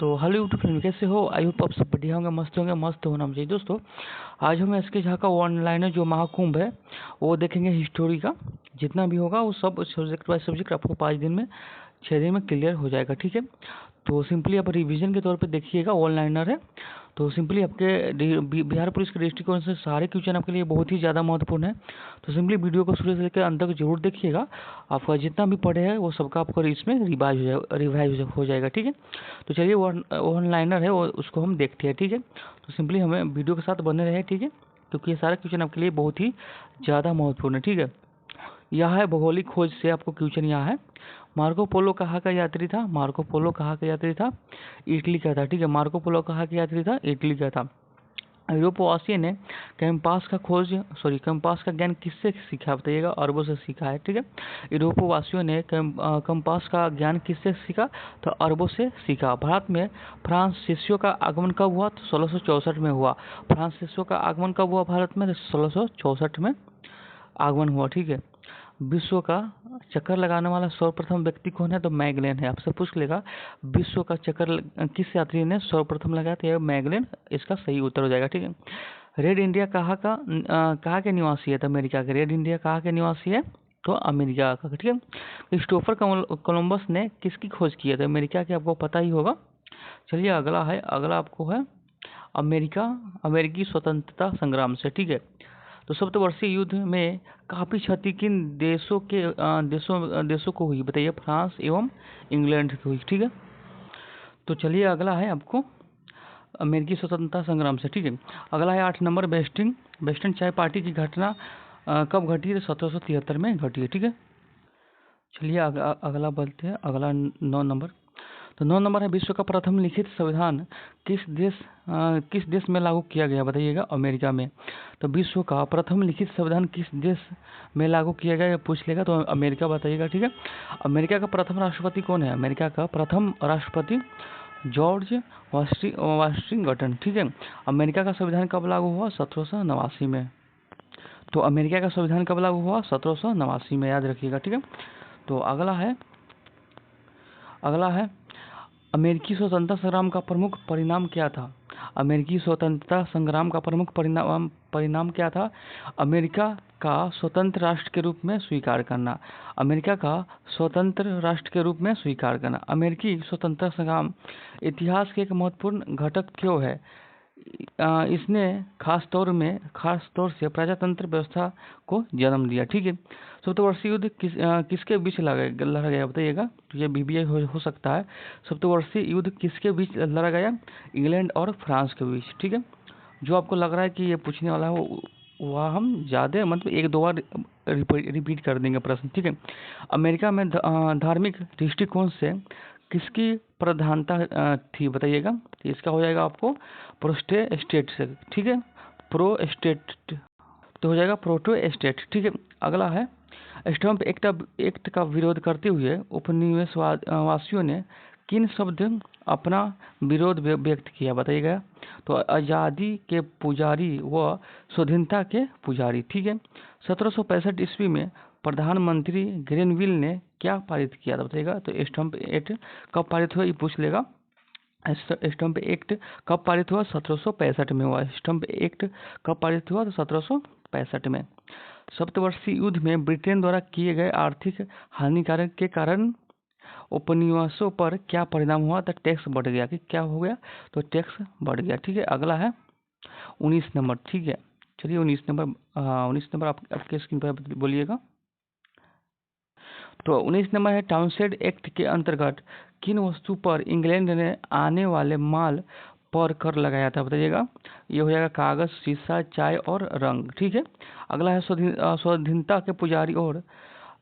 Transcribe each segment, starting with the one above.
तो hello YouTube family, कैसे हो? आई होप आप सब बढ़िया होंगे, मस्त होना चाहिए। दोस्तों, आज हम एस के झा का ऑनलाइन जो महाकुंभ है वो देखेंगे। हिस्टोरी का जितना भी होगा वो सब सब्जेक्ट बाय सब्जेक्ट आपको 5 दिन में 6 दिन में क्लियर हो जाएगा। ठीक है, तो सिंपली आप रिवीजन के तौर पे देखिएगा, ऑनलाइनर है तो सिंपली आपके बिहार पुलिस के दृष्टिकोण से सारे क्वेश्चन आपके लिए बहुत ही ज़्यादा महत्वपूर्ण है। तो सिंपली वीडियो को शुरू से लेकर अंत तक जरूर देखिएगा। आपका जितना भी पढ़े है वो सबका आपको इसमें रिवाइज हो जाएगा। ठीक है, तो चलिए वो ऑनलाइनर है वो उसको हम देखते हैं। ठीक है, तो सिंपली हमें वीडियो के साथ बने रहे। ठीक है, क्योंकि ये सारा क्वेश्चन आपके लिए बहुत ही ज़्यादा महत्वपूर्ण है। ठीक है, यह है भौगोलिक खोज से आपको क्वेश्चन यहाँ है। मार्को पोलो कहाँ का यात्री था? मार्को पोलो कहाँ का यात्री था? इटली का था। ठीक है, मार्को पोलो कहाँ का यात्री था? इटली का था। यूरोपवासी ने कंपास का ज्ञान किससे सीखा बताइएगा? अरबों से सीखा है। ठीक है, यूरोपवासियों ने कंपास का ज्ञान किससे सीखा? तो अरबों से सीखा। भारत में फ्रांसीसियों का आगमन कब हुआ? तो 1664 में हुआ। फ्रांसीसियों का आगमन कब हुआ भारत में? तो 1664 में आगमन हुआ। ठीक है, विश्व का चक्कर लगाने वाला सर्वप्रथम व्यक्ति कौन है? तो मैगलेन है। आपसे पूछ लेगा विश्व का चक्कर किस यात्री ने सर्वप्रथम लगाया? तो यह मैगलेन इसका सही उत्तर हो जाएगा। ठीक है, रेड इंडिया कहाँ के निवासी है? तो अमेरिका के। रेड इंडिया कहाँ के निवासी है? तो अमेरिका का। ठीक है, क्रिस्टोफर कोलंबस ने किसकी खोज की है? तो अमेरिका की, आपको पता ही होगा। चलिए अगला आपको है अमेरिकी स्वतंत्रता संग्राम से। ठीक है, तो सप्तवर्षीय युद्ध में काफ़ी क्षति किन देशों को हुई बताइए? फ्रांस एवं इंग्लैंड को हुई। ठीक है, तो चलिए अगला है आपको अमेरिकी स्वतंत्रता संग्राम से। ठीक है, अगला है 8 नंबर वेस्टर्न चाय पार्टी की घटना कब घटी है? 1773 में घटी है। ठीक है, चलिए अगला बढ़ते हैं। अगला 9 नंबर। तो 9 नंबर है विश्व का प्रथम लिखित संविधान किस देश में लागू किया गया बताइएगा? अमेरिका में। तो विश्व का प्रथम लिखित संविधान किस देश में लागू किया गया पूछ लेगा तो अमेरिका बताइएगा। ठीक है, अमेरिका का प्रथम राष्ट्रपति कौन है? अमेरिका का प्रथम राष्ट्रपति जॉर्ज वाशिंगटन। ठीक है, अमेरिका का संविधान कब लागू हुआ? 1789 में। तो अमेरिका का संविधान कब लागू हुआ? 1789 में, याद रखिएगा। ठीक है, तो अगला है अमेरिकी स्वतंत्रता संग्राम का प्रमुख परिणाम क्या था? अमेरिकी स्वतंत्रता संग्राम का प्रमुख परिणाम क्या था? अमेरिका का स्वतंत्र राष्ट्र के रूप में स्वीकार करना। अमेरिका का स्वतंत्र राष्ट्र के रूप में स्वीकार करना। अमेरिकी स्वतंत्रता संग्राम इतिहास के एक महत्वपूर्ण घटक क्यों है? इसने खास तौर से प्रजातंत्र व्यवस्था को जन्म दिया। ठीक है, सप्तवर्षीय युद्ध किसके बीच लड़ा गया बताइएगा? तो ये बीबीआई हो सकता है। सप्तवर्षीय युद्ध किसके बीच लड़ा गया? इंग्लैंड और फ्रांस के बीच। ठीक है, जो आपको लग रहा है कि ये पूछने वाला है वह हम ज़्यादा मतलब 1-2 बार रिपीट कर देंगे प्रश्न। ठीक है, अमेरिका में धार्मिक दृष्टिकोण से किसकी प्रधानता थी बताइएगा? तो इसका हो जाएगा आपको प्रोटेस्टेंट से। ठीक है, प्रोटेस्टेंट तो हो जाएगा प्रोटेस्टेंट। ठीक है, अगला है स्टम्प एक्ट का विरोध करते हुए उपनिवेशवासियों ने किन शब्द अपना विरोध व्यक्त किया बताइएगा? तो आज़ादी के पुजारी व स्वाधीनता के पुजारी। ठीक है, 1765 ईस्वी में प्रधानमंत्री ग्रेनविल ने क्या पारित किया था बताइएगा? तो स्टम्प एक्ट कब पारित हुआ ये पूछ लेगा। स्टम्प एक्ट कब पारित हुआ? 1765 में हुआ। स्टम्प एक्ट कब पारित हुआ? तो 1765 में। सप्तवर्षीय युद्ध में ब्रिटेन द्वारा किए गए आर्थिक हानिकारक के कारण उपनिवेशों पर क्या परिणाम हुआ? तो टैक्स बढ़ गया। कि क्या हो गया? तो टैक्स बढ़ गया। ठीक है, अगला है 19 नंबर। ठीक है, चलिए 19 नंबर आपके स्क्रीन पर बोलिएगा। तो 19 नंबर है टाउनशेंड एक्ट के अंतर्गत किन वस्तु पर इंग्लैंड ने आने वाले माल पर कर लगाया था बताइएगा? ये हो जाएगा कागज, शीशा, चाय और रंग। ठीक है, अगला है स्वाधीनता के पुजारी और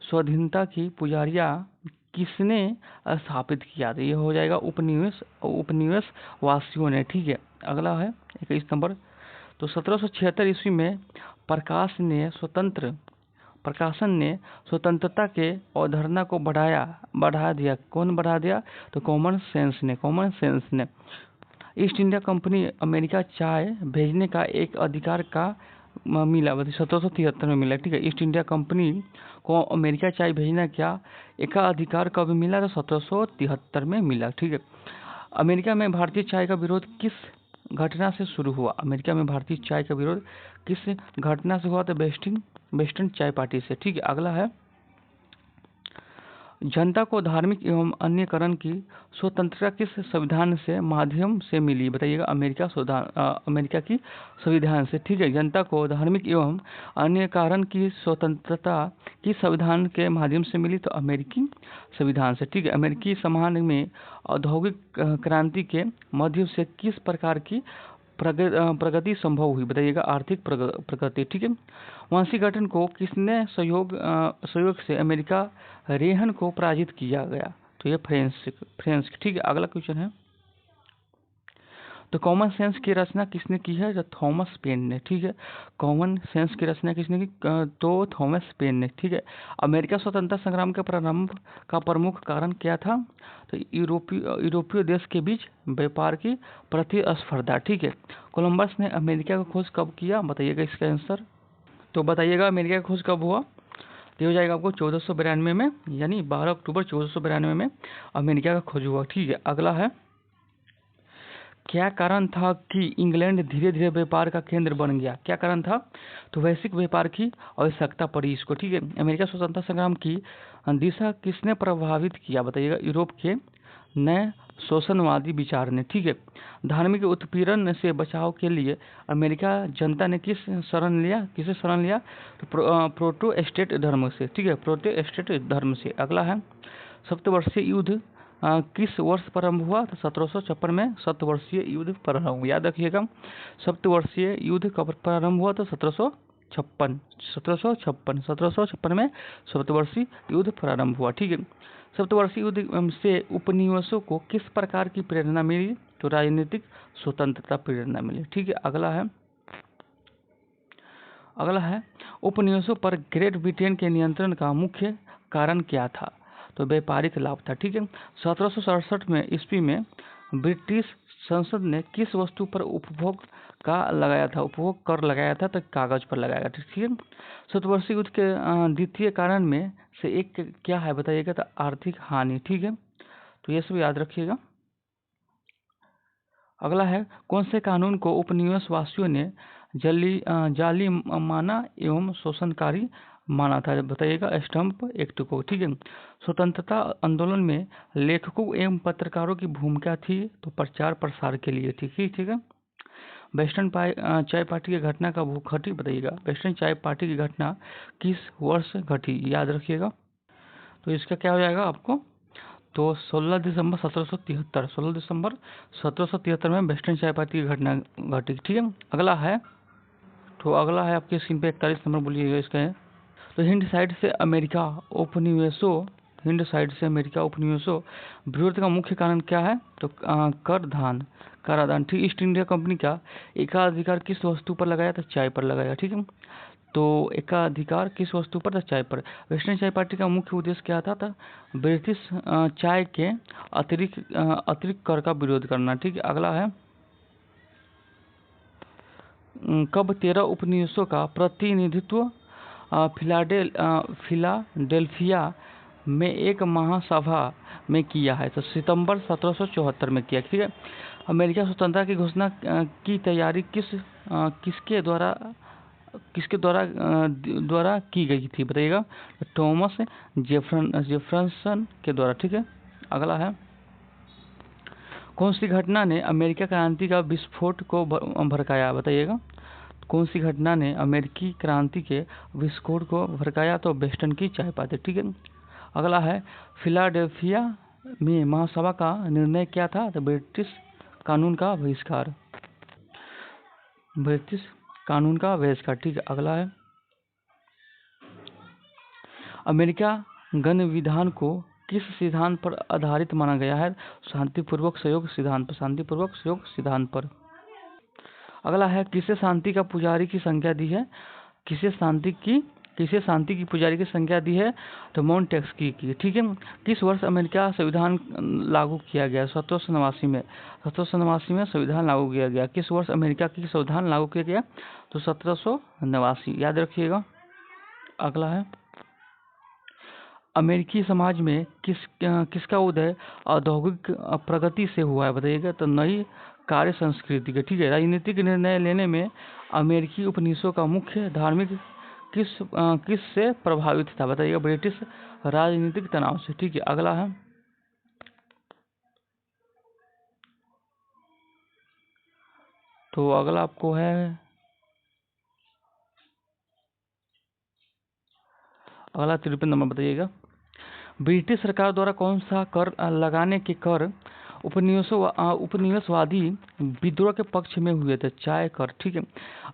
स्वाधीनता की पुजारियाँ किसने स्थापित किया था? ये हो जाएगा उपनिवेश वासियों ने। ठीक है, अगला है 21 नंबर। तो 1776 ईस्वी में प्रकाशन ने स्वतंत्रता के अवधारणा को बढ़ा दिया। कौन बढ़ा दिया? तो कॉमन सेंस ने। ईस्ट इंडिया कंपनी अमेरिका चाय भेजने का एक अधिकार का मिला 1773 में मिला। ठीक है, ईस्ट इंडिया कंपनी को अमेरिका चाय भेजना क्या एक अधिकार कब मिला? तो 1773 में मिला। ठीक है, अमेरिका में भारतीय चाय का विरोध किस घटना से शुरू हुआ? अमेरिका में भारतीय चाय का विरोध किस घटना से हुआ? तो वेस्टर्न चाय पार्टी से। ठीक है, अगला है, जनता को धार्मिक एवं अन्य करण की स्वतंत्रता किस संविधान से माध्यम से मिली? बताइएगा। अमेरिका की संविधान से। ठीक है, जनता को धार्मिक एवं अन्य कारण की स्वतंत्रता किस संविधान के माध्यम से मिली? तो अमेरिकी संविधान से। ठीक है, अमेरिकी समाज में औद्योगिक क्रांति के माध्यम से किस प्रकार की प्रगति संभव हुई? बताइएगा। आर्थिक प्रगति। ठीक है, वाशिंगटन को किसने सहयोग से अमेरिका रेहन को पराजित किया गया? तो ये फ्रेंच। ठीक है, अगला क्वेश्चन है, तो कॉमन सेंस की रचना किसने की है? तो थॉमस पेन ने। ठीक है, कॉमन सेंस की रचना किसने की? तो थॉमस पेन ने। ठीक है, अमेरिका स्वतंत्रता संग्राम के प्रारंभ का प्रमुख कारण क्या था? तो यूरोपीय देश के बीच व्यापार की प्रतिस्पर्धा। ठीक है, कोलंबस ने अमेरिका की खोज कब किया? बताइएगा इसका आंसर। तो बताइएगा अमेरिका की खोज कब हुआ? तो हो जाएगा आपको 1492 में, यानी 12 अक्टूबर 1492 में अमेरिका का खोज हुआ। ठीक है, अगला है, क्या कारण था कि इंग्लैंड धीरे धीरे व्यापार का केंद्र बन गया? क्या कारण था? तो वैश्विक व्यापार की आवश्यकता पड़ी इसको। ठीक है, अमेरिका स्वतंत्रता संग्राम की दिशा किसने प्रभावित किया? बताइएगा। यूरोप के नए शोषणवादी विचार ने। ठीक है, धार्मिक उत्पीड़न से बचाव के लिए अमेरिका जनता ने किसे शरण लिया? तो प्रोटेस्टेंट धर्म से। ठीक है, प्रोटेस्टेंट धर्म से। अगला है, सप्तवर्षीय युद्ध किस वर्ष प्रारंभ हुआ? तो 1756 में सप्तवर्षीय युद्ध प्रारंभ हुआ। याद रखिएगा, सप्तवर्षीय युद्ध कब प्रारंभ हुआ? तो 1756 में सप्तवर्षीय युद्ध प्रारंभ हुआ। ठीक है, सप्तवर्षीय युद्ध से उपनिवेशों को किस प्रकार की प्रेरणा मिली? तो राजनीतिक स्वतंत्रता प्रेरणा मिली। ठीक है, अगला है, उपनिवेशों पर ग्रेट ब्रिटेन के नियंत्रण का मुख्य कारण क्या था? तो व्यापारिक लाभ था। ठीक है, 1767 में ईस्वी में ब्रिटिश संसद ने किस वस्तु पर उपभोग कर लगाया था? तो कागज पर लगाया था। ठीक है, सप्तवर्षीय युद्ध के द्वितीय कारण में से एक क्या है? बताइएगा। तो आर्थिक हानि। ठीक है, तो ये सब याद रखिएगा। अगला है, कौन से कानून को उपनिवेश वासियों ने जाली माना एवं शोषणकारी माना था? बताइएगा। स्टम्प एक्ट को। ठीक है, स्वतंत्रता आंदोलन में लेखकों एवं पत्रकारों की भूमिका थी? तो प्रचार प्रसार के लिए थी। ठीक है, वेस्टर्न चाय पार्टी की घटना कब घटी? बताइएगा। वेस्टर्न चाय पार्टी की घटना किस वर्ष घटी? याद रखिएगा। तो इसका क्या हो जाएगा आपको? तो 16 दिसंबर 1773 में वेस्टर्न चाय पार्टी की घटना घटी। ठीक है, अगला है, आपके स्क्रीन पे 41 नंबर, बोलिएगा इसका है। तो हिंद साइड से अमेरिका उपनिवेशों विरोध का मुख्य कारण क्या है? तो कराधान। ठीक, ईस्ट इंडिया कंपनी का एकाधिकार किस वस्तु पर लगाया? तो चाय पर लगाया। ठीक है, तो एकाधिकार किस वस्तु पर? तो चाय पर। वेस्टर्न चाय पार्टी का मुख्य उद्देश्य क्या था? ब्रिटिश चाय के अतिरिक्त कर का विरोध करना। ठीक है, अगला है, कब 13 उपनिवेशों का प्रतिनिधित्व फिलाडेल्फिया में एक महासभा में किया है? तो सितंबर 1774 में किया। ठीक है, अमेरिका स्वतंत्रता की घोषणा की तैयारी किसके द्वारा की गई थी? बताइएगा। थॉमस जेफरसन के द्वारा। ठीक है, अगला है, कौन सी घटना ने अमेरिका क्रांति का विस्फोट को भड़काया? बताइएगा। कौन सी घटना ने अमेरिकी क्रांति के विस्फोट को भड़काया? तो वेस्टर्न की चाय पार्टी। ठीक है, अगला है, फिलाडेल्फिया में महासभा का निर्णय क्या था? तो ब्रिटिश कानून का बहिष्कार। ठीक है, अगला है, अमेरिका गण विधान को किस सिद्धांत पर आधारित माना गया है? शांतिपूर्वक सहयोग सिद्धांत पर। अगला है, किसे शांति का पुजारी की संज्ञा दी है? किसे शांति की पुजारी की संज्ञा दी है? तो मॉन्टेस्क्यू की। ठीक है, किस वर्ष अमेरिका संविधान लागू किया गया? 1789 में। 1789 में संविधान लागू किया गया। किस वर्ष अमेरिका की संविधान लागू किया गया? तो 1789। याद रखिएगा। अगला है, अमेरिकी समाज में किसका उदय औद्योगिक प्रगति से हुआ है बताइएगा? तो नई कार्य संस्कृति के। ठीक है। राजनीतिक निर्णय लेने में अमेरिकी उपनिवेशों का मुख्य धार्मिक किस से प्रभावित था बताइएगा? ब्रिटिश राजनीतिक तनाव से। ठीक है। अगला है, तो अगला आपको है, अगला 53 नंबर बताइएगा। ब्रिटिश सरकार द्वारा कौन सा कर लगाने के कर उपनिवेशवादी विद्रोह के पक्ष में हुए थे? चाय कर। ठीक है।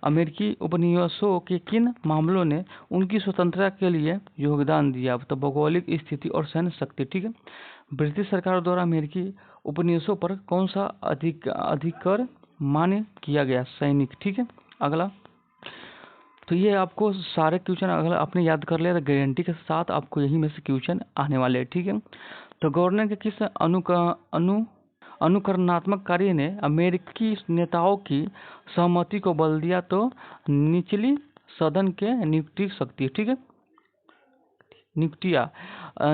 अमेरिकी उपनिवेशों के किन मामलों ने उनकी स्वतंत्रता के लिए योगदान दिया? तो भौगोलिक स्थिति और सैन्य शक्ति। ठीक है। ब्रिटिश सरकार द्वारा अमेरिकी उपनिवेशों पर कौन सा अधिकार मान्य किया गया? सैनिक। ठीक है। अगला, तो ये आपको सारे क्वेश्चन अगर आपने याद कर लिया तो गारंटी के साथ आपको यही में से क्वेश्चन आने वाले हैं। ठीक है। तो गवर्नर के किस अनुकरणात्मक कार्य ने अमेरिकी नेताओं की सहमति को बल दिया? तो निचली सदन के नियुक्ति शक्ति। ठीक है।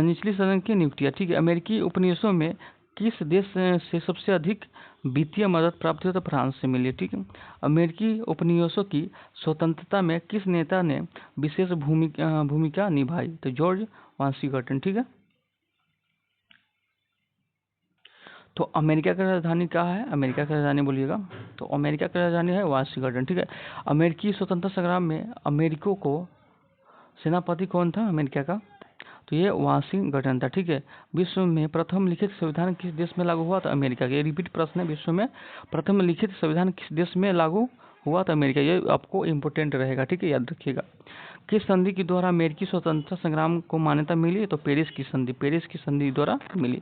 निचली सदन की नियुक्तियाँ। ठीक है। अमेरिकी उपनिवेशों में किस देश से सबसे अधिक वित्तीय मदद प्राप्त हुई? तो फ्रांस से मिली। ठीक है। अमेरिकी उपनिवेशों की स्वतंत्रता में किस नेता ने विशेष भूमिका निभाई? तो जॉर्ज वाशिंगटन। ठीक है। तो अमेरिका की राजधानी कहाँ है? अमेरिका की राजधानी बोलिएगा। तो अमेरिका की राजधानी है वाशिंगटन। ठीक है। अमेरिकी स्वतंत्रता संग्राम में अमेरिका को सेनापति कौन था अमेरिका का? तो ये वाशिंगटन था। ठीक है। विश्व में प्रथम लिखित संविधान किस देश में लागू हुआ? तो अमेरिका के। रिपीट प्रश्न है, विश्व में प्रथम लिखित संविधान किस देश में लागू हुआ? तो अमेरिका। ये आपको इम्पोर्टेंट रहेगा। ठीक है। याद रखिएगा। किस संधि के द्वारा अमेरिकी स्वतंत्रता संग्राम को मान्यता मिली? तो पेरिस की संधि। पेरिस की संधि द्वारा मिली।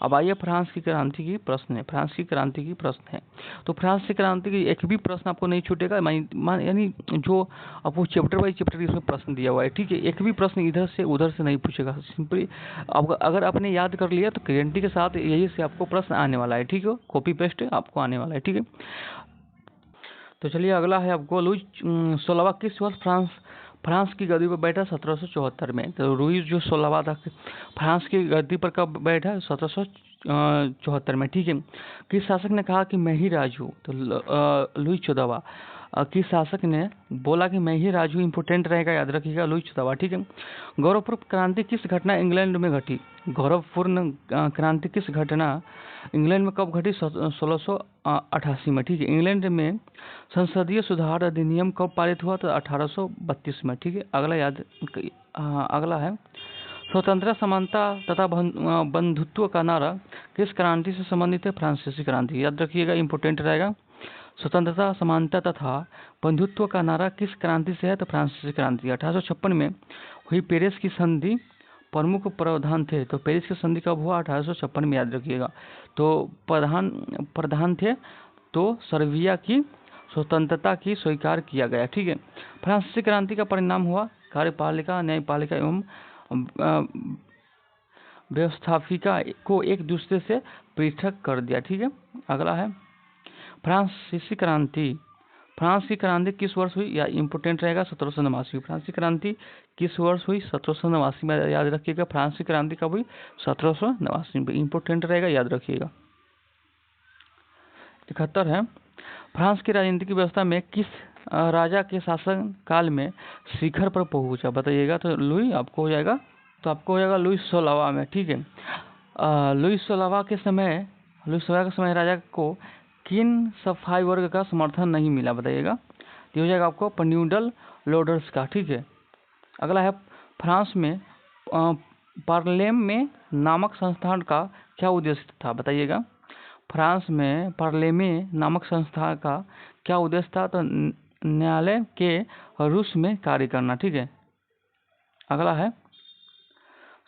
अब आइए फ्रांस की क्रांति की प्रश्न है। फ्रांस की क्रांति की प्रश्न है। तो फ्रांस की क्रांति की एक भी प्रश्न आपको नहीं छूटेगा, यानी जो आपको चैप्टर बाई चैप्टर इसमें प्रश्न दिया हुआ है। ठीक है। एक भी प्रश्न इधर से उधर से नहीं पूछेगा। सिंपली अगर आपने याद कर लिया तो गारंटी के साथ यही से आपको प्रश्न आने वाला है। ठीक है। कॉपी पेस्ट आपको आने वाला है। ठीक है। तो चलिए अगला है आपको, लुई 16वां किस वर्ष फ्रांस की गद्दी पर बैठा? 1774 में। तो लुई जो 16वां था फ्रांस की गद्दी पर कब बैठा? 1774 में। ठीक है। किस शासक ने कहा कि मैं ही राज हूँ? तो लुई 14वां। किस शासक ने बोला कि मैं ही राज हूँ? इंपोर्टेंट रहेगा, याद रखिएगा, लुई 14वां। ठीक है। गौरवपूर्ण क्रांति किस घटना इंग्लैंड में घटी? गौरवपूर्ण क्रांति किस घटना इंग्लैंड में कब घटी? 1688 में। ठीक है। इंग्लैंड में संसदीय सुधार अधिनियम कब पारित हुआ? तो 1832 में। ठीक है। अगला है, स्वतंत्रता, समानता तथा बंधुत्व का नारा किस क्रांति से संबंधित है? फ्रांसीसी क्रांति। याद रखिएगा, इंपोर्टेंट रहेगा। स्वतंत्रता, समानता तथा बंधुत्व का नारा किस क्रांति से है? तो फ्रांसीसी क्रांति। 1856 में हुई पेरिस की संधि प्रमुख प्रावधान थे। तो पेरिस की संधि कब हुआ? 1856 में। याद रखिएगा। तो प्रधान थे तो सर्बिया की स्वतंत्रता की स्वीकार किया गया। ठीक है। फ्रांसीसी क्रांति का परिणाम हुआ कार्यपालिका, न्यायपालिका एवं व्यवस्थापिका को एक दूसरे से पृथक कर दिया। ठीक है। अगला है, फ्रांसीसी क्रांति। फ्रांस की क्रांति किस वर्ष हुई? या इंपोर्टेंट रहेगा, 1789। फ्रांस की क्रांति किस वर्ष हुई? 1789 में। याद रखिएगा, फ्रांस की क्रांति कब हुई? 1789 में। इंपोर्टेंट रहेगा, याद रखिएगा। 71 है, फ्रांस की राजनीतिक व्यवस्था में किस राजा के शासन काल में शिखर पर पहुंचा? बताइएगा। तो लुई आपको हो जाएगा, तो आपको हो जाएगा लुई 16वां में। ठीक है। लुई 16वां के समय राजा को किन सफाई वर्ग का समर्थन नहीं मिला? बताइएगा। तो हो जाएगा आपको पेन्यूडल लोडर्स का। ठीक है। अगला है, फ्रांस में पार्लेमे नामक संस्थान का क्या उद्देश्य था? बताइएगा। फ्रांस में पार्लेमे नामक संस्था का क्या उद्देश्य था? तो न्यायालय के रूस में कार्य करना। ठीक है। अगला है,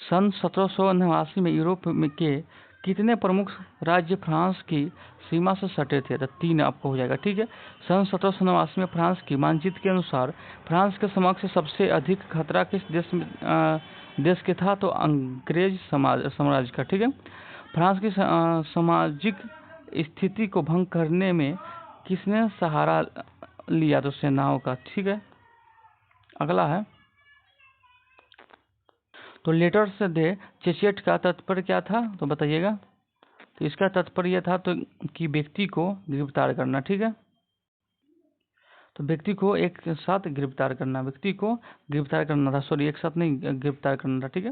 सन 1789 में यूरोप के कितने प्रमुख राज्य फ्रांस की सीमा से सटे थे? तो 3 आपको हो जाएगा। ठीक है। सन 1789 में फ्रांस की मानचित्र के अनुसार फ्रांस के समक्ष सबसे अधिक खतरा किस देश के था? तो अंग्रेज साम्राज्य का। ठीक है। फ्रांस की सामाजिक स्थिति को भंग करने में किसने सहारा लिया? तो सेनाओं का। ठीक है। अगला है, तो लेटर्स दे चेचेट का तात्पर्य क्या था, तो बताइएगा। तो इसका तात्पर्य यह था तो कि व्यक्ति को गिरफ्तार करना, ठीक है। तो व्यक्ति को एक साथ गिरफ्तार करना, व्यक्ति को गिरफ्तार करना था, सॉरी एक साथ नहीं गिरफ्तार करना था, ठीक है।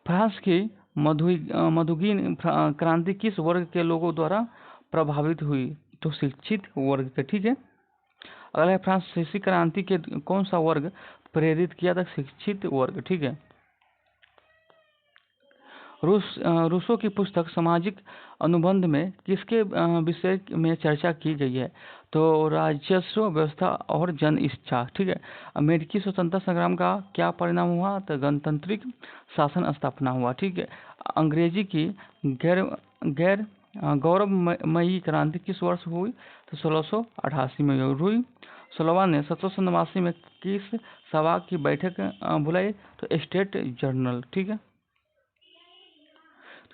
फ्रांस की मधुगीन क्रांति किस वर्ग के लोगों द्वारा प्रभावित हुई, तो शिक्षित वर्ग के, ठीक है। अगला है फ्रांसीसी क्रांति के कौन सा वर्ग प्रेरित किया था, शिक्षित वर्ग, ठीक है। रूसो की पुस्तक सामाजिक अनुबंध में किसके विषय में चर्चा की गई है, तो राजस्व व्यवस्था और जन इच्छा, ठीक है। अमेरिकी स्वतंत्रता संग्राम का क्या परिणाम हुआ, तो गणतांत्रिक शासन स्थापना हुआ, ठीक है। अंग्रेजी की गैर गैर गौरवमयी क्रांति किस वर्ष हुई, तो 1688 में हुई। सोलवा ने 1789 में किस सभा की बैठक बुलाई, तो स्टेट जर्नल, ठीक है।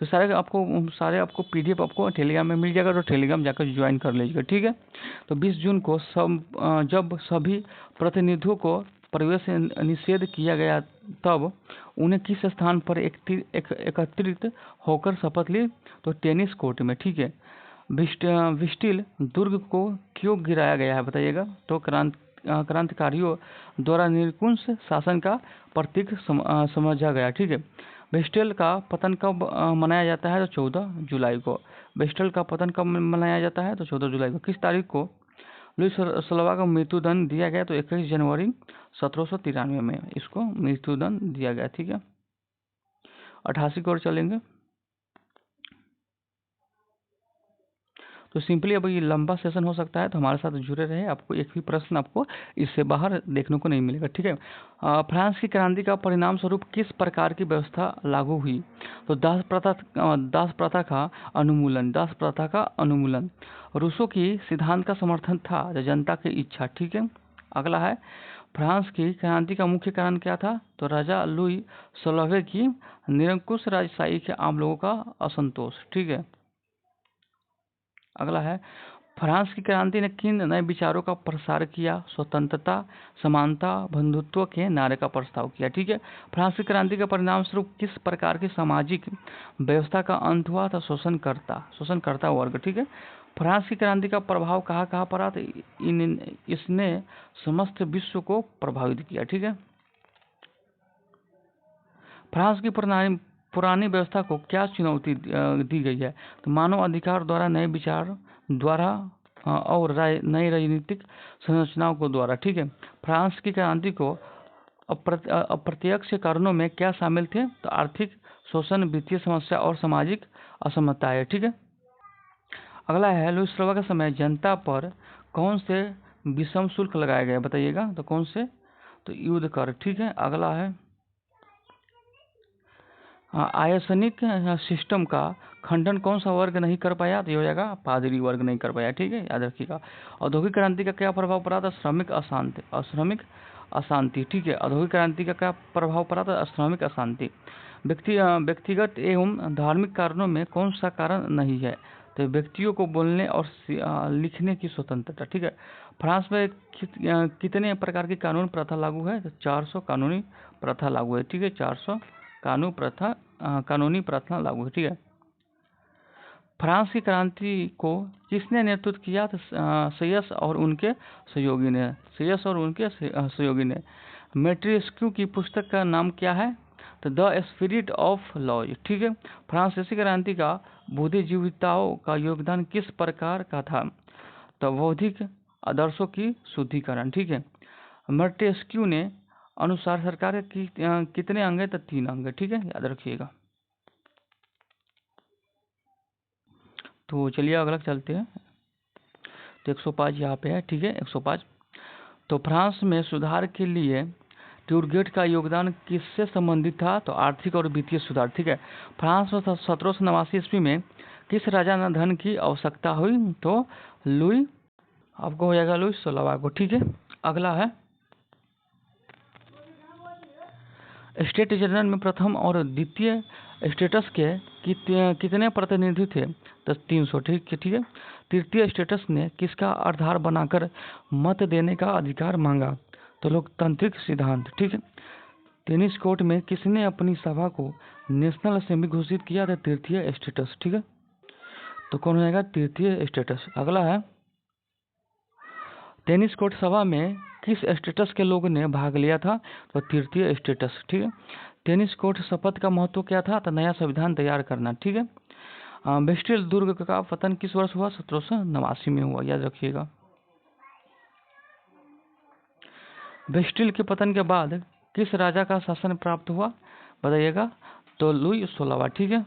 तो सारे आपको पीडीएफ आपको टेलीग्राम में मिल जाएगा, तो टेलीग्राम जाकर ज्वाइन कर लीजिएगा, ठीक है। तो 20 जून को जब सभी प्रतिनिधियों को प्रवेश से निषेध किया गया, तब उन्हें किस स्थान पर एकत्रित होकर शपथ ली, तो टेनिस कोर्ट में, ठीक है। बिस्टिल दुर्ग को क्यों गिराया गया है, बताइएगा। तो क्रांतिकारियों द्वारा निरंकुश शासन का प्रतीक समझा गया, ठीक है। बेस्टिल का पतन कब मनाया जाता है, तो 14 जुलाई को। बेस्टिल का पतन कब मनाया जाता है, तो 14 जुलाई को। किस तारीख को लुई सल्वा का मृत्युदंड दिया गया, तो 21 जनवरी 1793 में इसको मृत्युदंड दिया गया, ठीक है। 88 की ओर चलेंगे। तो सिंपली अब ये लंबा सेशन हो सकता है, तो हमारे साथ जुड़े रहे, आपको एक भी प्रश्न आपको इससे बाहर देखने को नहीं मिलेगा, ठीक है। फ्रांस की क्रांति का परिणाम स्वरूप किस प्रकार की व्यवस्था लागू हुई, तो दास प्रथा का अनुमूलन। रूसो की सिद्धांत का समर्थन था, जनता की इच्छा, ठीक है। अगला है फ्रांस की क्रांति का मुख्य कारण क्या था, तो राजा लुई 16वें की निरंकुश राजशाही के आम लोगों का असंतोष, ठीक है। अगला है फ्रांस की क्रांति ने किन नए विचारों का प्रसार किया, स्वतंत्रता, समानता, बंधुत्व के नारे का प्रस्ताव किया, ठीक है। फ्रांस की क्रांति के परिणाम स्वरूप किस प्रकार की सामाजिक व्यवस्था का अंत हुआ था, शोषणकर्ता वर्ग, ठीक है। फ्रांस की क्रांति का प्रभाव कहाँ पड़ा, तो इसने समस्त विश्व को प्रभावित किया, ठीक है। फ्रांस की पुरानी व्यवस्था को क्या चुनौती दी गई है, तो मानव अधिकार द्वारा, नए विचार द्वारा और नई राजनीतिक संरचनाओं को द्वारा, ठीक है। फ्रांस की क्रांति को अप्रत्यक्ष कारणों में क्या शामिल थे, तो आर्थिक शोषण, वित्तीय समस्या और सामाजिक असमानताएं, ठीक है। अगला है लुई सल्वा के समय जनता पर कौन से विषम शुल्क लगाए गए, बताइएगा। तो कौन से, तो युद्ध कर, ठीक है। अगला है आयसनिक सिस्टम का खंडन कौन सा वर्ग नहीं कर पाया, तो ये हो जाएगा पादरी वर्ग नहीं कर पाया, ठीक है, याद रखिएगा। औद्योगिक क्रांति का क्या प्रभाव पड़ा था, श्रमिक अशांति, ठीक है। औद्योगिक क्रांति का क्या प्रभाव पड़ा था, श्रमिक अशांति। व्यक्तिगत एवं धार्मिक कारणों में कौन सा कारण नहीं है, तो व्यक्तियों को बोलने और लिखने की स्वतंत्रता, ठीक है। फ्रांस में कितने प्रकार की कानून प्रथा लागू है, तो 400 कानूनी प्रथा लागू है, ठीक है। 400 कानूनी प्रथा लागू है, ठीक है। फ्रांस की क्रांति को किसने नेतृत्व किया, तो सेयस और उनके सहयोगी ने। मेट्रिस्क्यू की पुस्तक का नाम क्या है, तो द स्पिरिट ऑफ लॉज, ठीक है। फ्रांसीसी क्रांति का बुद्धिजीविताओं का योगदान किस प्रकार का था, तो बौद्धिक आदर्शों की शुद्धिकरण, ठीक है। मेट्रिस्क्यू ने अनुसार सरकार की कितने अंग है, तो 3 अंग, ठीक है, याद रखिएगा। तो चलिए अगला चलते हैं। तो 105 यहाँ पे है, ठीक है, 105। तो फ्रांस में सुधार के लिए ट्यूरगेट का योगदान किससे संबंधित था, तो आर्थिक और वित्तीय सुधार, ठीक है। फ्रांस में 1789 ईस्वी में किस राजा ने धन की आवश्यकता हुई, तो लुई आपको हो जाएगा लुई 16वां को, ठीक है। अगला है स्टेट जनरल में प्रथम और द्वितीय स्टेटस के कितने प्रतिनिधि थे, तो 300, ठीक है। तृतीय स्टेटस ने किसका आधार बनाकर मत देने का अधिकार मांगा, तो लोकतांत्रिक सिद्धांत, ठीक है। टेनिस कोर्ट में किसने अपनी सभा को नेशनल असेंबली घोषित किया था? तृतीय स्टेटस। ठीक है, तो कौन हो जाएगा? तृतीय स्टेटस। अगला है, टेनिस कोर्ट सभा में किस स्टेटस के लोगों ने भाग लिया था? तो तृतीय स्टेटस। ठीक है, टेनिस कोर्ट शपथ का महत्व क्या था? तो नया संविधान तैयार करना। ठीक है, बेस्टिल दुर्ग का पतन किस वर्ष हुआ? 1789 में हुआ, याद रखिएगा। बेस्टिल के पतन के बाद किस राजा का शासन प्राप्त हुआ? बताइएगा। तो लुई 16वां। ठीक है,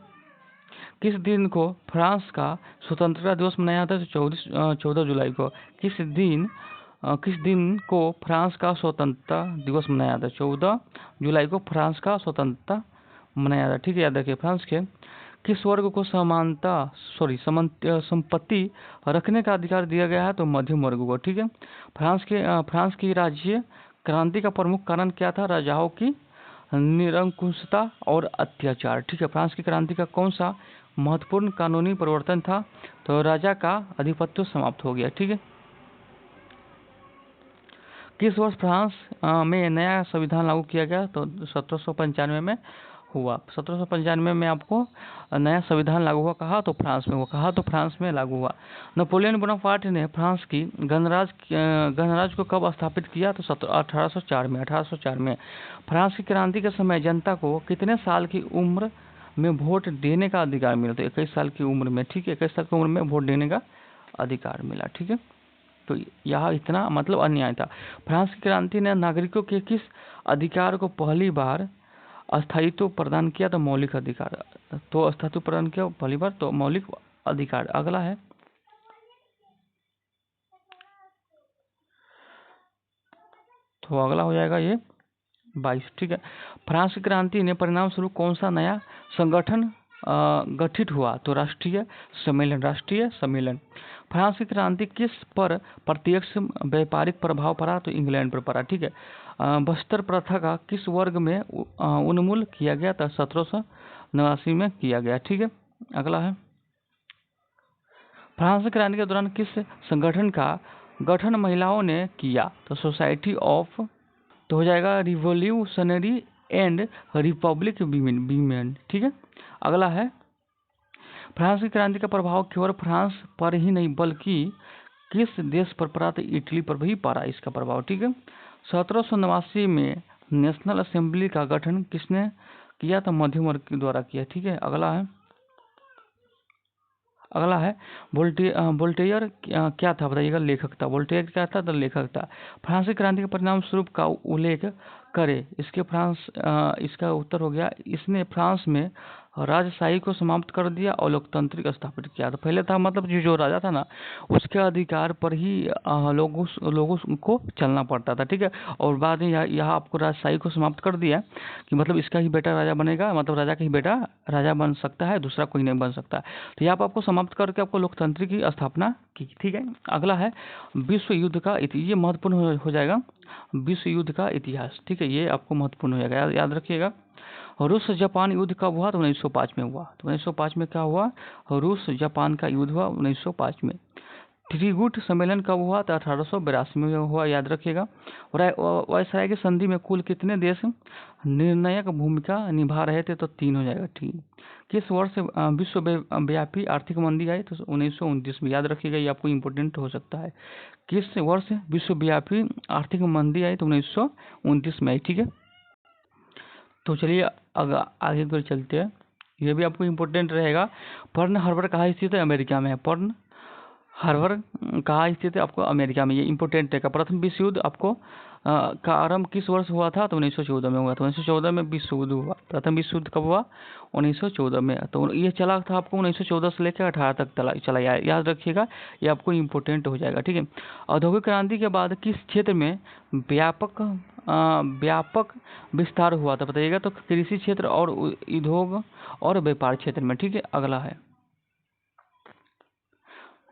किस दिन को फ्रांस का स्वतंत्रता दिवस मनाया जाता है? 14 जुलाई को। किस दिन को फ्रांस का स्वतंत्रता दिवस मनाया जाता है? 14 जुलाई को फ्रांस का स्वतंत्रता मनाया जाता है। ठीक है, याद रखिए। फ्रांस के किस वर्ग को संपत्ति रखने का अधिकार दिया गया है? तो मध्यम वर्ग को। ठीक है, फ्रांस की राज्य क्रांति का प्रमुख कारण क्या था? राजाओं की निरंकुशता और अत्याचार। ठीक है, फ्रांस की क्रांति का कौन सा महत्वपूर्ण कानूनी परिवर्तन था? तो राजा का आधिपत्य समाप्त हो गया। ठीक है, किस वर्ष फ्रांस में नया संविधान लागू किया गया? तो 1795 में हुआ। 1795 में आपको नया संविधान लागू हुआ। कहा? तो फ्रांस में हुआ। कहा? तो फ्रांस में लागू हुआ। नेपोलियन बोनापार्ट ने फ्रांस की गणराज्य को कब स्थापित किया? तो 1804 में। 1804 में। फ्रांस की क्रांति के समय जनता को कितने साल की उम्र में वोट देने का अधिकार मिला? तो 21 साल की उम्र में। ठीक है, 21 साल की उम्र में वोट देने का अधिकार मिला। ठीक है, तो यह इतना मतलब अन्याय था। फ्रांस की क्रांति ने नागरिकों के किस अधिकार को पहली बार अस्थायित्व प्रदान किया? तो मौलिक अधिकार। तो अस्थायित्व प्रदान किया पहली बार, तो मौलिक अधिकार। अगला है, तो अगला हो जाएगा ये 22। ठीक है, फ्रांस की क्रांति ने परिणाम स्वरूप कौन सा नया संगठन गठित हुआ? तो राष्ट्रीय सम्मेलन। राष्ट्रीय सम्मेलन। फ्रांस की क्रांति किस पर प्रत्यक्ष व्यापारिक प्रभाव पड़ा? तो इंग्लैंड पर पड़ा। ठीक है, बस्तर प्रथा का किस वर्ग में उन्मूलन किया गया था? 1789 में किया गया। ठीक है, अगला है, फ्रांस की क्रांति के दौरान किस संगठन का गठन महिलाओं ने किया? तो सोसाइटी ऑफ, तो हो जाएगा रिवोल्यूशनरी एंड रिपब्लिक वीमेन। ठीक है, अगला है, फ्रांस की क्रांति का प्रभाव केवल फ्रांस पर ही नहीं बल्कि किस देश पर पड़ा? तो इटली पर भी पड़ा इसका प्रभाव। ठीक है, 1789 में नेशनल असेंबली का गठन किसने किया? तो मध्यम वर्ग के द्वारा किया। ठीक है, अगला है वोल्टेयर क्या था? बताइएगा। लेखक था। वोल्टेयर क्या था? तो लेखक था। फ्रांस की क्रांति के परिणाम स्वरूप का उल्लेख करे। इसका उत्तर हो गया, इसने फ्रांस में राजशाही को समाप्त कर दिया और लोकतांत्रिक स्थापित किया। तो पहले था मतलब जो राजा था ना, उसके अधिकार पर ही लोगों को चलना पड़ता था। ठीक है, और बाद में यहाँ आपको राजशाही को समाप्त कर दिया कि मतलब इसका ही बेटा राजा बनेगा, मतलब राजा का ही बेटा राजा बन सकता है, दूसरा कोई नहीं बन सकता। तो यहाँ पर आपको समाप्त करके आपको लोकतंत्र की स्थापना की। ठीक है, अगला है विश्व युद्ध का इतिहास। ये महत्वपूर्ण हो जाएगा, विश्व युद्ध का इतिहास। ठीक है, ये आपको महत्वपूर्ण हो जाएगा, याद रखिएगा। रूस जापान युद्ध कब हुआ? तो 1905 में हुआ। तो 1905 में क्या हुआ? रूस जापान का युद्ध हुआ 1905 में। त्रिगुट सम्मेलन कब हुआ? तो 1882 में हुआ, याद रखिएगा। वायसराय की संधि में कुल कितने देश निर्णायक भूमिका निभा रहे थे? तो 3 हो जाएगा। ठीक, किस वर्ष विश्वव्यापी आर्थिक मंदी आई? तो 1929 में, याद रखिएगा, ये आपको इम्पोर्टेंट हो सकता है। किस वर्ष विश्वव्यापी आर्थिक मंदी आई? तो 1929 में आई। ठीक है, तो चलिए आगे की ओर चलते हैं, ये भी आपको इम्पोर्टेंट रहेगा। पर्ल हार्बर कहाँ स्थित है? अमेरिका में है। पर्ल हार्बर कहाँ स्थित है? आपको अमेरिका में, ये इंपॉर्टेंट है। प्रथम विश्व युद्ध आपको का आरंभ किस वर्ष हुआ था? तो 1914 में हुआ। तो 1914 में विश्व युद्ध हुआ। प्रथम विश्व युद्ध कब हुआ? 1914 में। तो ये चला था आपको 1914 से लेकर 18 तक चला, याद रखिएगा, ये आपको इम्पोर्टेंट हो जाएगा। ठीक है, औद्योगिक क्रांति के बाद किस क्षेत्र में व्यापक विस्तार हुआ था? बताइएगा। तो कृषि क्षेत्र और उद्योग और व्यापार क्षेत्र में। ठीक है, अगला है,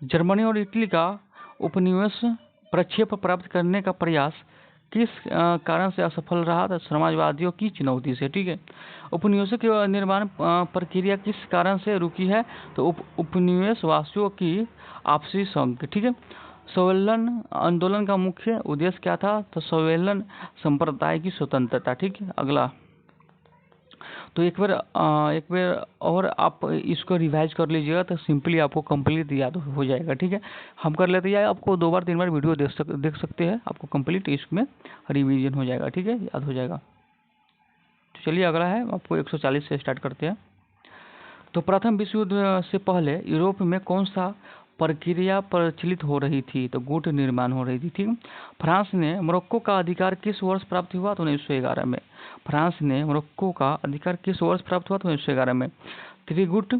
जर्मनी और इटली का उपनिवेश प्रक्षेप प्राप्त करने का प्रयास किस कारण से असफल रहा? तो समाजवादियों की चुनौती से। ठीक है, उपनिवेशों की निर्माण प्रक्रिया किस कारण से रुकी है? तो उपनिवेशवासियों की आपसी संघ। ठीक है, सवेल्लन आंदोलन का मुख्य उद्देश्य क्या था? तो सवेल्लन संप्रदाय की स्वतंत्रता। ठीक है, अगला। तो एक बार और आप इसको रिवाइज कर लीजिएगा तो सिंपली आपको कंप्लीट याद हो जाएगा। ठीक है, हम कर लेते हैं, आपको 2 बार 3 बार वीडियो देख सकते हैं, आपको कंप्लीट इसमें रिवीजन हो जाएगा। ठीक है, याद हो जाएगा। तो चलिए अगला है, आपको 140 से स्टार्ट करते हैं। तो प्रथम विश्व युद्ध से पहले यूरोप में कौन सा प्रक्रिया प्रचलित हो रही थी? तो गुट निर्माण हो रही थी। ठीक, फ्रांस ने मोरक्को का अधिकार किस वर्ष प्राप्त हुआ? तो 1911 में। फ्रांस ने मोरक्को का अधिकार किस वर्ष प्राप्त हुआ? तो 1911 में। त्रिगुट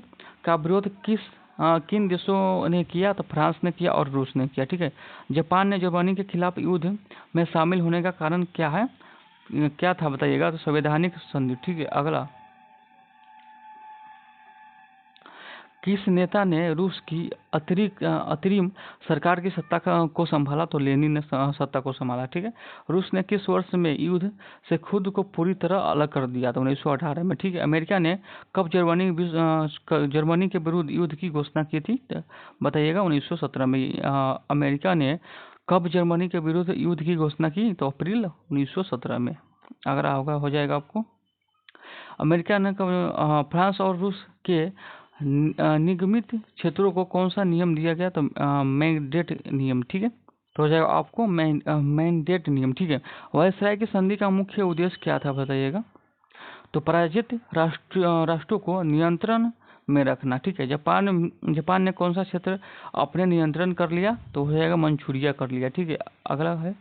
का विरोध किन देशों ने किया? तो फ्रांस ने किया और रूस ने किया। ठीक है, जापान ने जर्मनी के खिलाफ युद्ध में शामिल होने का कारण क्या है, क्या था बताइएगा? तो संवैधानिक संधि। ठीक है, अगला। किस नेता ने रूस की अंतरिम सरकार की सत्ता को संभाला? तो लेनिन ने सत्ता को संभाला। ठीक है, रूस ने किस वर्ष में युद्ध से खुद को पूरी तरह अलग कर दिया? तो 1918 में। ठीक है, अमेरिका ने कब जर्मनी के विरुद्ध युद्ध की घोषणा की थी? तो बताइएगा 1917 में। अमेरिका ने कब जर्मनी के विरुद्ध युद्ध की घोषणा की? तो अप्रैल 1917 में। अगर हो जाएगा आपको। अमेरिका ने कब फ्रांस और रूस के निगमित क्षेत्रों को कौन सा नियम दिया गया? तो मैंडेट नियम। ठीक है, तो हो जाएगा आपको मैंडेट नियम। ठीक है, वायसराय की संधि का मुख्य उद्देश्य क्या था बताइएगा? तो पराजित राष्ट्रों को नियंत्रण में रखना। ठीक है, जापान ने कौन सा क्षेत्र अपने नियंत्रण कर लिया? तो हो जाएगा मंचूरिया कर लिया। ठीक है, अगला है।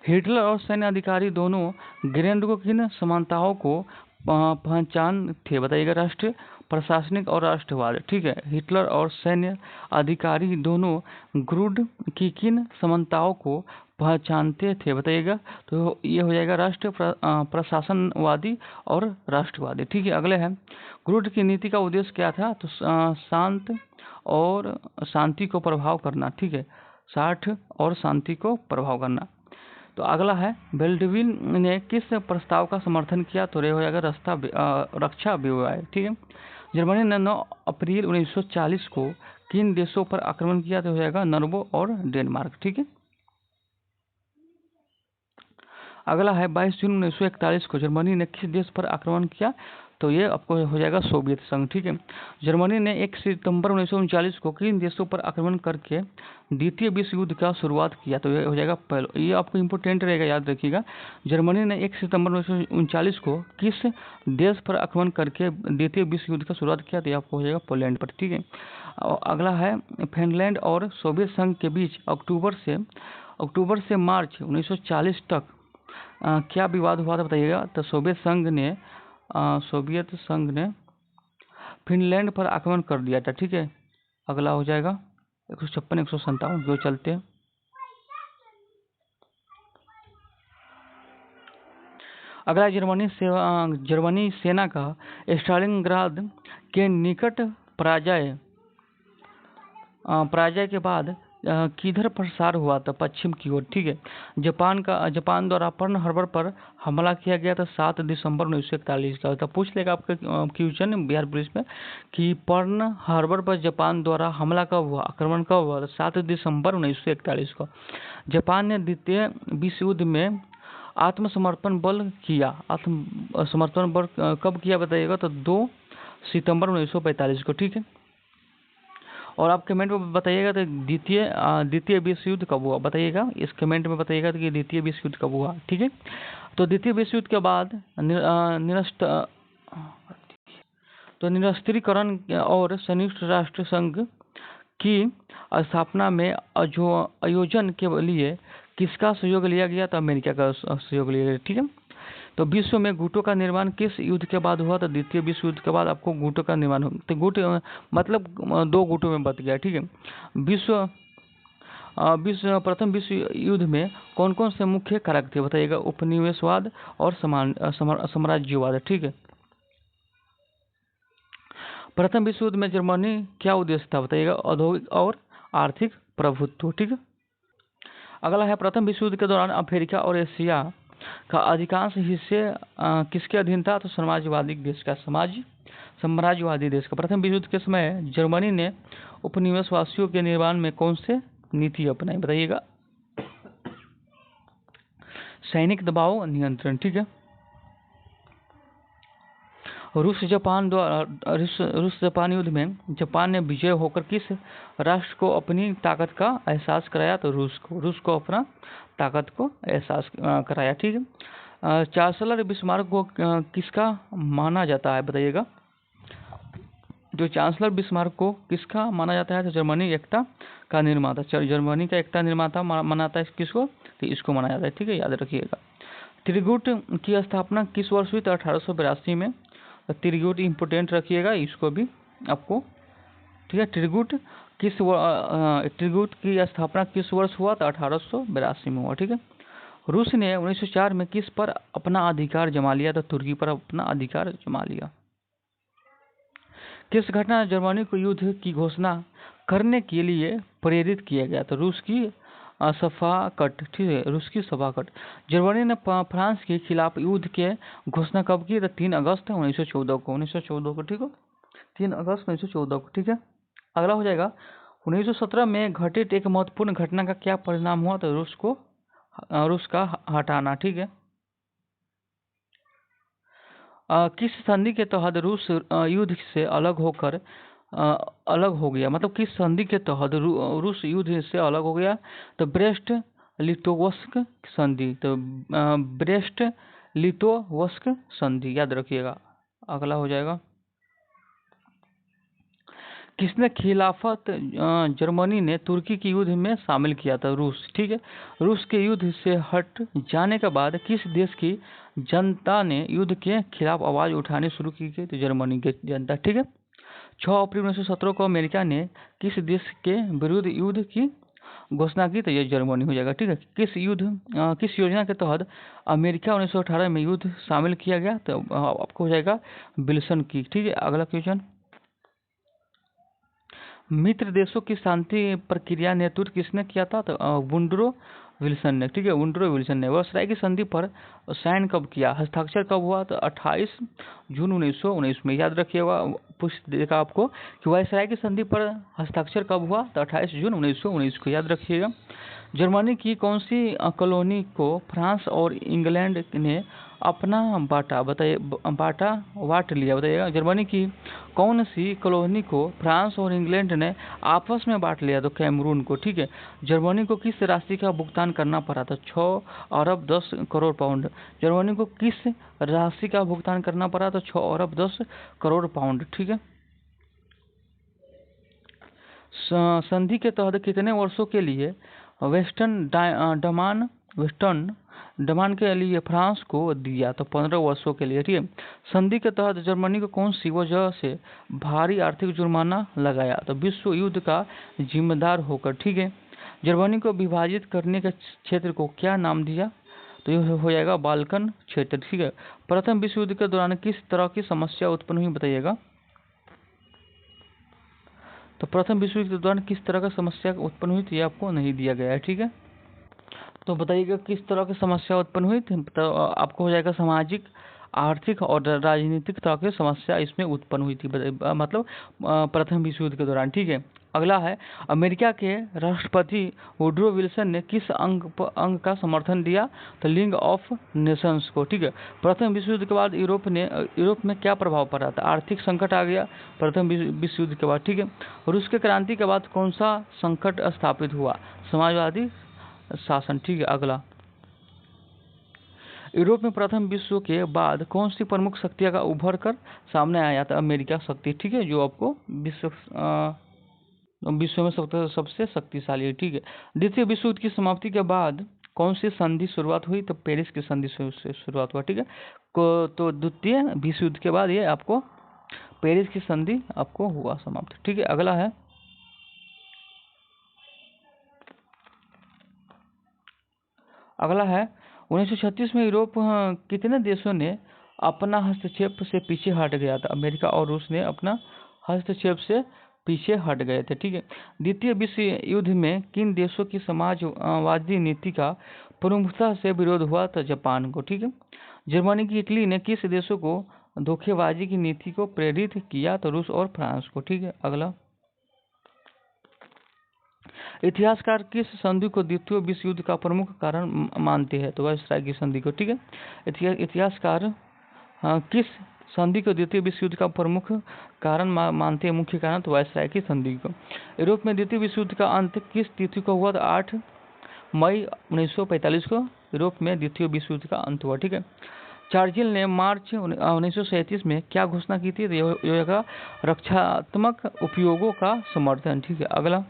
हिटलर और सैन्य अधिकारी दोनों ग्रेड को किन समानताओं को पहचान थे बताइएगा? राष्ट्रीय, प्रशासनिक और राष्ट्रवाद। ठीक है, हिटलर और सैन्य अधिकारी दोनों ग्रुड की किन समानताओं को पहचानते थे बताइएगा? तो ये हो जाएगा राष्ट्र प्रशासनवादी और राष्ट्रवादी। ठीक है, अगले हैं। ग्रुड की नीति का उद्देश्य क्या था? तो शांत और शांति को प्रभाव करना। ठीक है, 60 और शांति को प्रभाव करना। तो अगला है, बेल्डविल ने किस प्रस्ताव का समर्थन किया? तो ये हो जाएगा रक्षा व्यवसाय। ठीक है, जर्मनी ने 9 अप्रैल 1940 को किन देशों पर आक्रमण किया? तो हो जाएगा नॉर्वे और डेनमार्क। ठीक है, अगला है 22 जून 1941 को जर्मनी ने किस देश पर आक्रमण किया? तो ये आपको हो जाएगा सोवियत संघ। ठीक है, जर्मनी ने 1 सितंबर 1939 को किन देशों पर आक्रमण करके द्वितीय विश्व युद्ध का शुरुआत किया? तो ये हो जाएगा पहले। ये आपको इम्पोर्टेंट रहेगा, याद रखिएगा। जर्मनी ने 1 सितंबर 1939 को किस देश पर आक्रमण करके द्वितीय विश्व युद्ध का शुरुआत किया? तो ये आपको हो जाएगा पोलैंड पर। ठीक है, अगला है, फिनलैंड और सोवियत संघ के बीच अक्टूबर से मार्च 1940 तक क्या विवाद हुआ था बताइएगा? तो सोवियत संघ ने फिनलैंड पर आक्रमण कर दिया था। ठीक है, अगला हो जाएगा 156 157 जो चलते हैं। अगला, जर्मनी सेना का स्टालिनग्राद के निकट पराजय के बाद किधर प्रसार हुआ था? पश्चिम की ओर। ठीक है, जापान द्वारा पर्ल हार्बर पर हमला किया गया था 7 दिसंबर 1941 का। तो पूछ लेगा आपका क्वेश्चन बिहार पुलिस में कि पर्ल हार्बर पर जापान द्वारा हमला कब हुआ, आक्रमण कब हुआ? 7 दिसंबर 1941 को। जापान ने द्वितीय विश्व युद्ध में आत्मसमर्पण बल कब किया बताइएगा? तो 2 सितंबर 1945 को। ठीक है, और आप कमेंट में बताइएगा तो द्वितीय विश्व युद्ध कब हुआ बताइएगा? इस कमेंट में बताइएगा कि द्वितीय विश्व युद्ध कब हुआ। ठीक है, तो द्वितीय विश्व युद्ध के बाद निरस्त्रीकरण और संयुक्त राष्ट्र संघ की स्थापना में आयोजन के लिए किसका सहयोग लिया गया? तो अमेरिका का सहयोग लिया गया। ठीक है, तो विश्व में गुटों का निर्माण किस युद्ध के बाद हुआ? तो द्वितीय विश्व युद्ध के बाद आपको गुटों का निर्माण हो, तो गुट मतलब 2 गुटों में बट गया। ठीक है, प्रथम विश्व युद्ध में कौन कौन से मुख्य कारक थे बताइएगा? उपनिवेशवाद और साम्राज्यवाद। ठीक है, प्रथम विश्व युद्ध में जर्मनी क्या उद्देश्य था बताइएगा? औद्योगिक और आर्थिक प्रभुत्व। ठीक है, अगला है, प्रथम विश्व युद्ध के दौरान अफ्रीका और एशिया का अधिकांश हिस्से किसके अधीन था? तो समाजवादी देश का साम्राज्यवादी देश का। प्रथम विश्व युद्ध के समय जर्मनी ने उपनिवेशवासियों के निर्माण में कौन से नीति अपनाई, बताइएगा। सैनिक दबाव नियंत्रण, ठीक है। रूस जापान युद्ध में जापान ने विजय होकर किस राष्ट्र को अपनी ताकत का एहसास कराया, तो रूस को अपना ताकत को एहसास कराया, ठीक है। चांसलर बिस्मार्क को किसका माना जाता है, बताइएगा। जो चांसलर बिस्मार्क को किसका माना जाता है, तो जर्मनी एकता का निर्माता, जर्मनी का एकता निर्माता मनाता है किसको, तो इसको माना जाता है, ठीक है, याद रखिएगा। त्रिगुट की स्थापना किस वर्ष हुई, तो 1882 में। तो त्रिगुट इम्पोर्टेंट रखिएगा इसको भी आपको, ठीक है। त्रिगुट की स्थापना किस वर्ष हुआ, तो 1882 में हुआ, ठीक है। रूस ने 1904 में किस पर अपना अधिकार जमा लिया, तो तुर्की पर अपना अधिकार जमा लिया। किस घटना ने जर्मनी को युद्ध की घोषणा करने के लिए प्रेरित किया गया, तो रूस की सफाकट, ठीक है, रूस की सफाकट। जर्मनी ने फ्रांस के खिलाफ युद्ध के घोषणा कब की, तो 3 अगस्त 1914 को, ठीक है, 3 अगस्त 1914 को, ठीक है। अगला हो जाएगा 1917 में घटित एक महत्वपूर्ण घटना का क्या परिणाम हुआ, तो रूस का हटाना, ठीक है। किस संधि के तहत रूस युद्ध से अलग हो गया, मतलब किस संधि के तहत रूस युद्ध से अलग हो गया, तो ब्रेस्ट लिटोवस्क संधि, तो ब्रेस्ट लिटोवस्क संधि, याद रखिएगा। अगला हो जाएगा किसने खिलाफत जर्मनी ने तुर्की के युद्ध में शामिल किया था, रूस, ठीक है। रूस के युद्ध से हट जाने के बाद किस देश की जनता ने युद्ध के खिलाफ आवाज उठानी शुरू की, तो जर्मनी की जनता, ठीक है। 6 अप्रैल 1917 को अमेरिका ने किस देश के विरुद्ध युद्ध की घोषणा की, तो यह जर्मनी हो जाएगा, ठीक है। किस योजना के तहत अमेरिका 1918 में युद्ध शामिल किया गया, तो आपको हो जाएगा विल्सन की, ठीक है। अगला क्वेश्चन, मित्र देशों की शांति प्रक्रिया नेतृत्व किसने किया था, तो वुड्रो विल्सन ने, ठीक है, वुड्रो विल्सन ने। वर्साई की संधि पर साइन कब किया, हस्ताक्षर कब हुआ, तो 28 जून 1919 में, याद रखिएगा। पूछ देगा आपको कि वर्साई की संधि पर हस्ताक्षर कब हुआ, तो 28 जून 1919 को, याद रखिएगा। जर्मनी की कौन सी कॉलोनी को फ्रांस और इंग्लैंड ने अपना बांट लिया, बताइएगा। जर्मनी की कौन सी कॉलोनी को फ्रांस और इंग्लैंड ने आपस में बांट लिया, तो कैमरून को, ठीक है। जर्मनी को किस राशि का भुगतान करना पड़ा था, 6 अरब 10 करोड़ पाउंड। जर्मनी को किस राशि का भुगतान करना पड़ा, तो 6 अरब 10 करोड़ पाउंड, ठीक है। संधि के तहत कितने वर्षों के लिए वेस्टर्न डमान के लिए फ्रांस को दिया, तो 15 वर्षों के लिए, ठीक है। संधि के तहत जर्मनी को कौन सी वजह से भारी आर्थिक जुर्माना लगाया, तो विश्व युद्ध का जिम्मेदार होकर, ठीक है। जर्मनी को विभाजित करने के क्षेत्र को क्या नाम दिया, तो यह हो जाएगा बाल्कन क्षेत्र, ठीक है। प्रथम विश्व युद्ध के दौरान किस तरह की समस्या उत्पन्न हुई, बताइएगा। तो प्रथम विश्व युद्ध के दौरान किस तरह का समस्या उत्पन्न हुई, तो ये आपको नहीं दिया गया है, ठीक है। तो बताइएगा किस तरह की समस्या उत्पन्न हुई, तो आपको हो जाएगा सामाजिक, आर्थिक और राजनीतिक तरह की समस्या इसमें उत्पन्न हुई थी, मतलब प्रथम विश्व युद्ध के दौरान, ठीक है। अगला है अमेरिका के राष्ट्रपति वुड्रो विल्सन ने किस अंग का समर्थन दिया, तो लीग ऑफ नेशंस को, ठीक है। प्रथम विश्व युद्ध के बाद यूरोप में क्या प्रभाव पड़ा था, आर्थिक संकट आ गया प्रथम विश्व युद्ध के बाद, ठीक है। रूस के क्रांति के बाद कौन सा संकट स्थापित हुआ, समाजवादी शासन, ठीक है। अगला, यूरोप में प्रथम विश्व के बाद कौन सी प्रमुख शक्तियां का उभर कर सामने आया था, अमेरिका शक्ति, ठीक है, जो आपको विश्व में सबसे शक्तिशाली है, ठीक है। द्वितीय विश्व युद्ध की समाप्ति के बाद कौन सी संधि शुरुआत हुई, तो पेरिस की संधि से शुरुआत हुआ, ठीक है। तो द्वितीय विश्व युद्ध के बाद ये आपको पेरिस की संधि आपको हुआ समाप्त, ठीक है। अगला है 1936 में यूरोप कितने देशों ने अपना हस्तक्षेप से पीछे हट गया था, अमेरिका और रूस ने अपना हस्तक्षेप से पीछे हट गए थे, ठीक है। द्वितीय विश्व युद्ध में किन देशों की समाजवादी नीति का प्रमुखता से विरोध हुआ था, जापान को, ठीक है। जर्मनी की इटली ने किस देशों को धोखेबाजी की नीति को प्रेरित किया? तो रूस और फ्रांस को। ठीक है, अगला। इतिहासकार किस संधि को द्वितीय विश्व युद्ध का प्रमुख कारण मानते हैं? तो वायसराय की संधि को। ठीक है, इतिहासकार किस संधि को द्वितीय विश्व युद्ध का प्रमुख कारण मानते हैं, मुख्य कारण? तो वायसराय की संधि को। यूरोप में द्वितीय विश्व युद्ध का अंत किस तिथि को हुआ? तो 8 मई 1945 को यूरोप में द्वितीय विश्व युद्ध का अंत हुआ। ठीक है, चार्चिल ने मार्च 1937 में क्या घोषणा की थी? तो रक्षात्मक उपयोगों का समर्थन। ठीक है, अगला।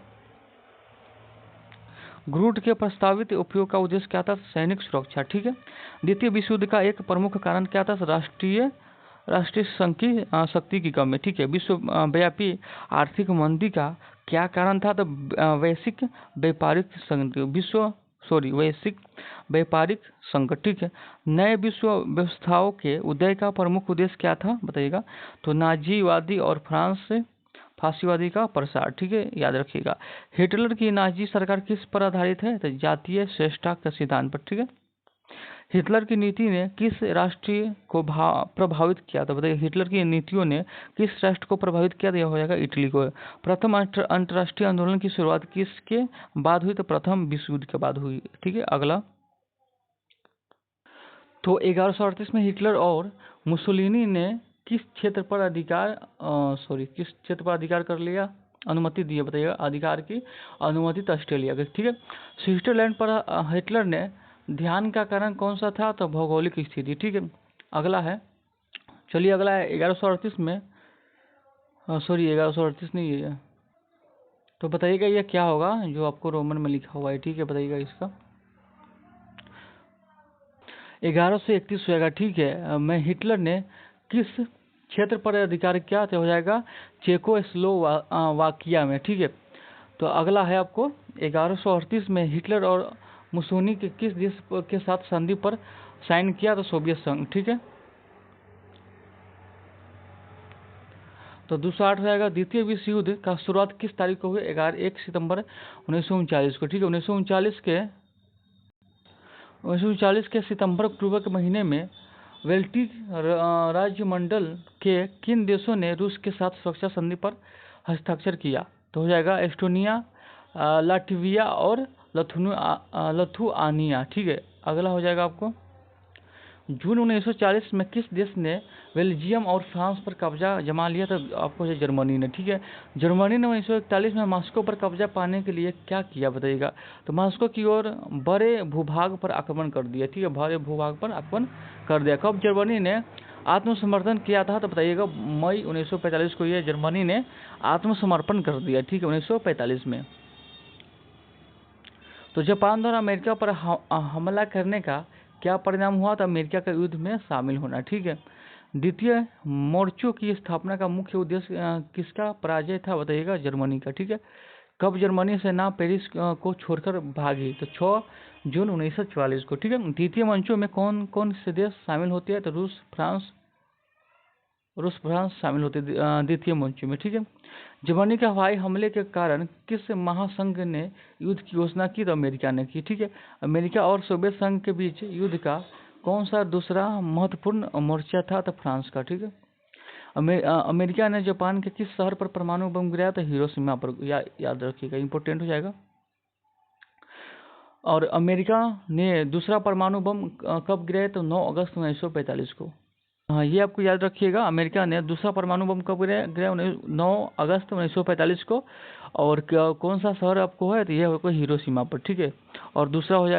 ग्रूट के प्रस्तावित उपयोग का उद्देश्य क्या था? सैनिक सुरक्षा। ठीक है, द्वितीय विश्व युद्ध का एक प्रमुख कारण क्या था? राष्ट्रीय शक्ति की कमी। ठीक है, विश्व व्यापी आर्थिक मंदी का क्या कारण था? तो वैश्विक व्यापारिक संकट। ठीक है, नए विश्व व्यवस्थाओं के उदय का प्रमुख उद्देश्य क्या था? बताइएगा। तो नाजीवादी और फ्रांस से फांसीवादी का प्रसार। ठीक है, याद रखिएगा। हिटलर की नाजी सरकार किस पर आधारित है? तो जातीय श्रेष्ठता के सिद्धांत पर। ठीक है, हिटलर की नीति ने किस राष्ट्र को प्रभावित किया? तो बताइए, हिटलर की नीतियों ने किस राष्ट्र को प्रभावित किया? यह हो जाएगा इटली को। प्रथम अंतर्राष्ट्रीय आंदोलन की शुरुआत किसके बाद हुई? तो प्रथम विश्व युद्ध के बाद हुई। ठीक है, अगला। तो 1138 में हिटलर और मुसोलिनी ने किस क्षेत्र पर अधिकार कर लिया, अनुमति दी? बताइएगा। अधिकार की अनुमति तो ऑस्ट्रेलिया की। ठीक है, स्विट्जरलैंड पर हिटलर ने ध्यान का कारण कौन सा था? तो भौगोलिक स्थिति। ठीक है, अगला है, चलिए अगला है 1138 में 1138 नहीं है, तो बताइएगा ये क्या होगा जो आपको रोमन में लिखा हुआ है? ठीक है, बताइएगा इसका। 1131 होगा। ठीक है, मैं हिटलर ने किस क्षेत्र पर अधिकार किया? तो हो जाएगा चेकोस्लोवाकिया में। ठीक है, तो अगला है आपको 1138 में हिटलर और मुसोलिनी के किस देश के साथ संधि पर साइन किया? तो सोवियत संघ। ठीक है, तो दूसरा 8 हो जाएगा। द्वितीय विश्व युद्ध का शुरुआत किस तारीख को हुई? 1 सितंबर 1939 को। ठीक है, 1939 के सितंबर अक्टूबर के महीने में बाल्टिक राज्यमंडल के किन देशों ने रूस के साथ सुरक्षा संधि पर हस्ताक्षर किया? तो हो जाएगा एस्टोनिया, लाटविया और लिथुआनिया। ठीक है, अगला हो जाएगा आपको, जून 1940 में किस देश ने बेल्जियम और फ्रांस पर कब्जा जमा लिया? तो आपको है जर्मनी ने। ठीक है, जर्मनी ने 1941 में मॉस्को पर कब्जा पाने के लिए क्या किया? बताइएगा। तो मॉस्को की ओर बड़े भूभाग पर आक्रमण कर दिया। ठीक है, बड़े भूभाग पर आक्रमण कर दिया। कब जर्मनी ने आत्मसमर्पण किया था? तो बताइएगा मई 1945 को ये जर्मनी ने आत्मसमर्पण कर दिया। ठीक है, 1945 में। तो जापान द्वारा अमेरिका पर हमला करने का क्या परिणाम हुआ? तो अमेरिका का युद्ध में शामिल होना। ठीक है, द्वितीय मोर्चों की स्थापना का मुख्य उद्देश्य किसका पराजय था? बताइएगा, जर्मनी का। ठीक है, कब जर्मनी सेना पेरिस को छोड़कर भागी? तो 6 जून 1944 को। ठीक है, द्वितीय मंचों में कौन कौन से देश शामिल होते हैं? तो रूस फ्रांस शामिल होते द्वितीय मंचों में। ठीक है, जर्मनी के हवाई हमले के कारण किस महासंघ ने युद्ध की घोषणा की? तो अमेरिका ने की। ठीक है, अमेरिका और सोवियत संघ के बीच युद्ध का कौन सा दूसरा महत्वपूर्ण मोर्चा था? तो फ्रांस का। ठीक है, अमेरिका ने जापान के किस शहर पर परमाणु बम गिराया? तो हिरोशिमा पर। याद रखिएगा, इंपॉर्टेंट हो जाएगा। और अमेरिका ने दूसरा परमाणु बम कब गिराया? तो 9 अगस्त 1945 को। हाँ, ये आपको याद रखिएगा, अमेरिका ने दूसरा परमाणु बम कब गिराया? 9 अगस्त 1945 को। और कौन सा शहर आपको है? तो ये होगा हिरोशिमा पर। ठीक है, और दूसरा हो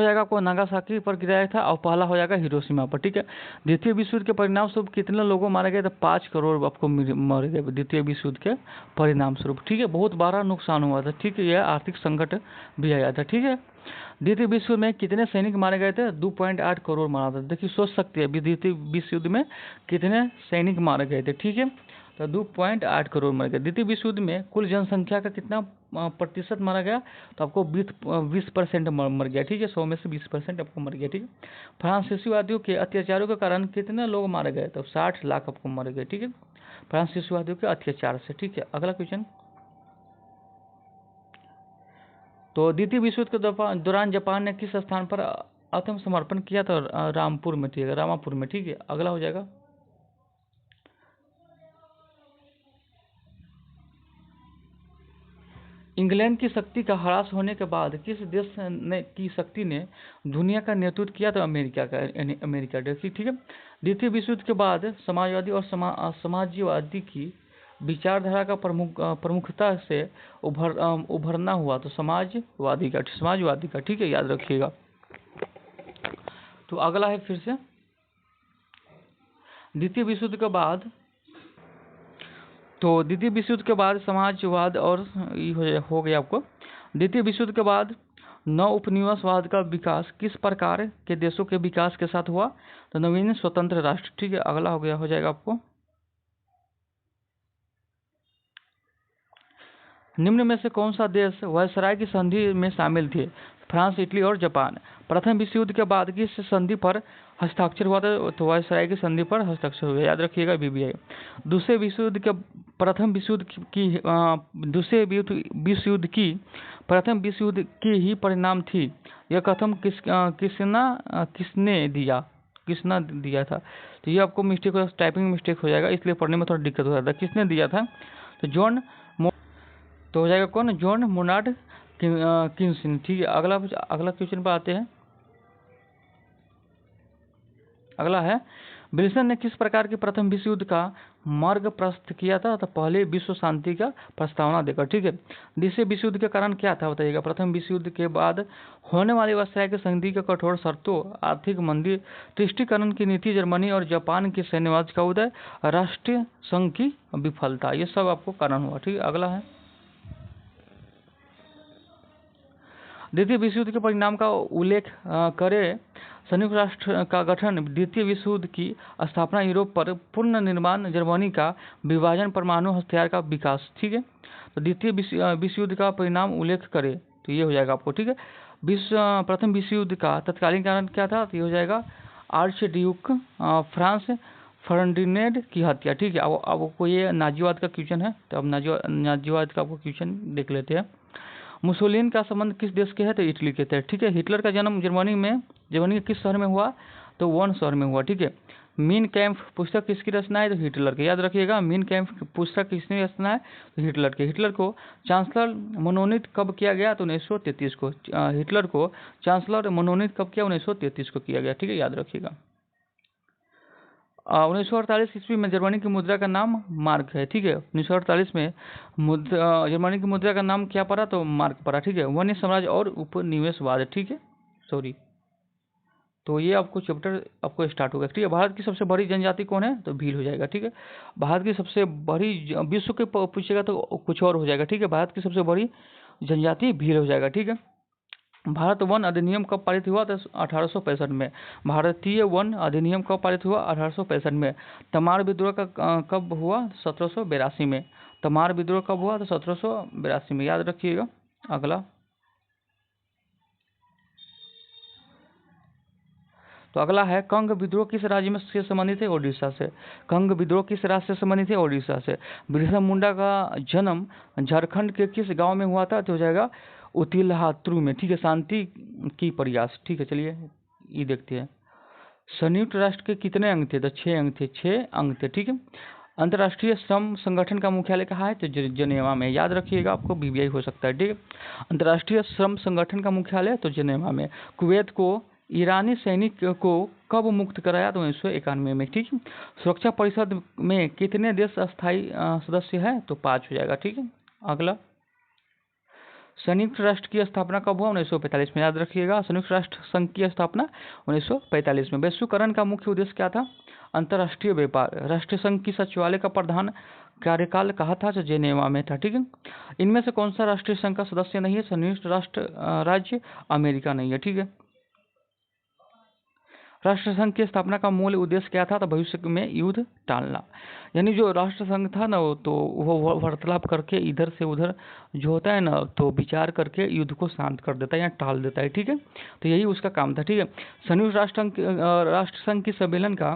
जाएगा आपको नागासाकी पर गिराया था, और पहला हो जाएगा हिरोशिमा पर। ठीक है, द्वितीय विश्व युद्ध के परिणाम स्वरूप कितने लोगों मारे गए? तो 5 करोड़ आपको मारे गए द्वितीय विश्व युद्ध के परिणाम स्वरूप। ठीक है, बहुत बड़ा नुकसान हुआ था। ठीक है, यह आर्थिक संकट भी आया था। ठीक है, द्वितीय विश्व में कितने सैनिक मारे गए थे? 2.8 करोड़ मारा था। देखिए, सोच सकते हैं द्वितीय विश्व युद्ध में कितने सैनिक मारे गए थे। ठीक है, तो 2.8 करोड़ मर गए। द्वितीय विश्व युद्ध में कुल जनसंख्या का कितना प्रतिशत मारा गया? तो आपको 20% मर गया। ठीक है, 100 में से 20% आपको मर गया। ठीक है, फ्रांसीसीवादियों के अत्याचारों के कारण कितने लोग मारे गए? तो 60 लाख आपको मर गए। ठीक है, फ्रांसीसीवादियों के अत्याचार से। ठीक है, अगला क्वेश्चन। तो द्वितीय विश्व युद्ध के दौरान जापान ने किस स्थान पर आत्मसमर्पण किया था रामपुर में, ठीक है, रामापुर में, ठीक है। अगला हो जाएगा इंग्लैंड की शक्ति का ह्रास होने के बाद किस देश ने की शक्ति ने दुनिया का नेतृत्व किया? तो अमेरिका का, यानी अमेरिका देखिए, ठीक है। द्वितीय विश्व युद्ध के बाद समाजवादी और समाजवादी की विचारधारा का प्रमुखता से उभरना हुआ, तो समाजवादी का, ठीक है, याद रखिएगा। तो अगला है फिर से द्वितीय विश्व युद्ध के बाद, तो द्वितीय विश्व युद्ध के बाद समाजवाद और ये हो गया आपको। द्वितीय विश्व युद्ध के बाद नव उपनिवेशवाद का विकास किस प्रकार के देशों के विकास के साथ हुआ? तो नवीन स्वतंत्र राष्ट्र, ठीक है। अगला हो जाएगा आपको निम्न में से कौन सा देश वायसराय की संधि में शामिल थे? फ्रांस, इटली और जापान। प्रथम विश्व युद्ध के बाद किस संधि पर हस्ताक्षर हुआ था? तो वायसराय की संधि पर हस्ताक्षर हुआ, याद रखिएगा बीबीआई। दूसरे विश्व युद्ध के प्रथम विश्व युद्ध की दूसरे विश्व युद्ध की प्रथम विश्व युद्ध की ही परिणाम थी, यह कथन किसने दिया था? तो ये आपको मिस्टेक हो, टाइपिंग मिस्टेक हो जाएगा, इसलिए पढ़ने में थोड़ा दिक्कत हो जाता है। किसने दिया था? तो तो हो जाएगा कौन? जॉन मोनार्ड किन्सन, ठीक है। अगला क्वेश्चन पर आते हैं। अगला है विल्सन ने किस प्रकार के प्रथम विश्व युद्ध का मार्ग प्रशस्त किया था? तो पहले विश्व शांति का प्रस्तावना देकर, ठीक है। दूसरे विश्व युद्ध के कारण क्या था बताइएगा? प्रथम विश्व युद्ध के बाद होने वाली वायसराय की संधि के कठोर शर्तों, आर्थिक मंदी, तुष्टीकरण की नीति, जर्मनी और जापान के सैन्यवाद का उदय, राष्ट्रीय संघ की विफलता, ये सब आपको कारण हुआ, ठीक है। अगला है द्वितीय विश्व युद्ध के परिणाम का उल्लेख करें। संयुक्त राष्ट्र का गठन, द्वितीय विश्व युद्ध की स्थापना, यूरोप पर पूर्ण निर्माण, जर्मनी का विभाजन, परमाणु हथियार का विकास, ठीक है। तो द्वितीय विश्व युद्ध का परिणाम उल्लेख करें, तो ये हो जाएगा आपको, ठीक है। प्रथम विश्व युद्ध का तत्कालीन कारण क्या था? तो ये हो जाएगा आर्च ड्यूक फ्रांस फर्डिनेंड की हत्या, ठीक है। अब आपको ये नाजीवाद का क्वेश्चन है, तो अब नाजीवाद का आपको क्वेश्चन देख लेते हैं। मुसोलिनी का संबंध किस देश के है? तो इटली के थे, ठीक है। हिटलर का जन्म जर्मनी के किस शहर में हुआ? तो वन शहर में हुआ, ठीक है। मीन कैम्प पुस्तक किसकी रचना है? तो हिटलर के, याद रखिएगा। मीन कैम्प पुस्तक किसने रचना है? तो हिटलर के। हिटलर को चांसलर मनोनीत कब किया गया? तो 1933 को। हिटलर को चांसलर मनोनीत कब किया? 1933 को किया गया, ठीक है, याद रखिएगा। 1948 ईस्वी में जर्मनी की मुद्रा का नाम मार्क है, ठीक है। 1948 में जर्मनी की मुद्रा का नाम क्या पड़ा? तो मार्क पड़ा, ठीक है। वन्य साम्राज्य और उपनिवेशवाद, ठीक है, सॉरी। तो ये आपको चैप्टर आपको स्टार्ट होगा, ठीक है। भारत की सबसे बड़ी जनजाति कौन है? तो भील हो जाएगा, ठीक है। भारत की सबसे बड़ी, विश्व के पूछेगा तो कुछ और हो जाएगा, ठीक है। भारत की सबसे बड़ी जनजाति भील हो जाएगा, ठीक है। भारत वन अधिनियम कब पारित हुआ? तो 1865 में। भारतीय वन अधिनियम कब पारित हुआ? 1865 में। तमार विद्रोह का कब हुआ? 1782 में। तमार विद्रोह कब हुआ? तो 1782 में, याद रखिएगा। अगला, तो अगला है कंग विद्रोह किस राज्य में से संबंधित है? ओडिशा से। कंग विद्रोह किस राज्य से संबंधित है? ओडिशा से। बिरसा मुंडा का जन्म झारखंड के किस गांव में हुआ था? तो हो जाएगा उतिलहात्रु में, ठीक है। शांति की प्रयास, ठीक है। चलिए ये देखते हैं। संयुक्त राष्ट्र के कितने अंग थे? तो 6 अंग थे, 6 अंग थे, ठीक है। अंतर्राष्ट्रीय श्रम संगठन का मुख्यालय कहाँ है? तो जेनेवा में, याद रखिएगा, आपको बीबीआई हो सकता है, ठीक है। अंतर्राष्ट्रीय श्रम संगठन का मुख्यालय तो जेनेवा में। कुवैत को ईरानी सैनिक को कब मुक्त कराया? तो 1991 में, ठीक है। सुरक्षा परिषद में कितने देश अस्थायी सदस्य हैं? तो 5 हो जाएगा, ठीक है। अगला, संयुक्त राष्ट्र की स्थापना कब हुआ? 1945 में, याद रखिएगा। संयुक्त राष्ट्र संघ की स्थापना 1945 में। वैश्वीकरण का मुख्य उद्देश्य क्या था? अंतर्राष्ट्रीय व्यापार। राष्ट्रीय संघ की सचिवालय का प्रधान कार्यकाल कहा था? जेनेवा में था, ठीक है। इनमें से कौन सा राष्ट्रीय संघ का सदस्य नहीं है? संयुक्त राष्ट्र राज्य अमेरिका नहीं है, ठीक है। राष्ट्र संघ की स्थापना का मूल उद्देश्य क्या था? तो भविष्य में युद्ध टालना। यानी जो राष्ट्र संघ था ना, तो वो वार्तालाप करके इधर से उधर जो होता है ना, तो विचार करके युद्ध को शांत कर देता है या टाल देता है, ठीक है। तो यही उसका काम था, ठीक है। संयुक्त राष्ट्र संघ की सम्मेलन का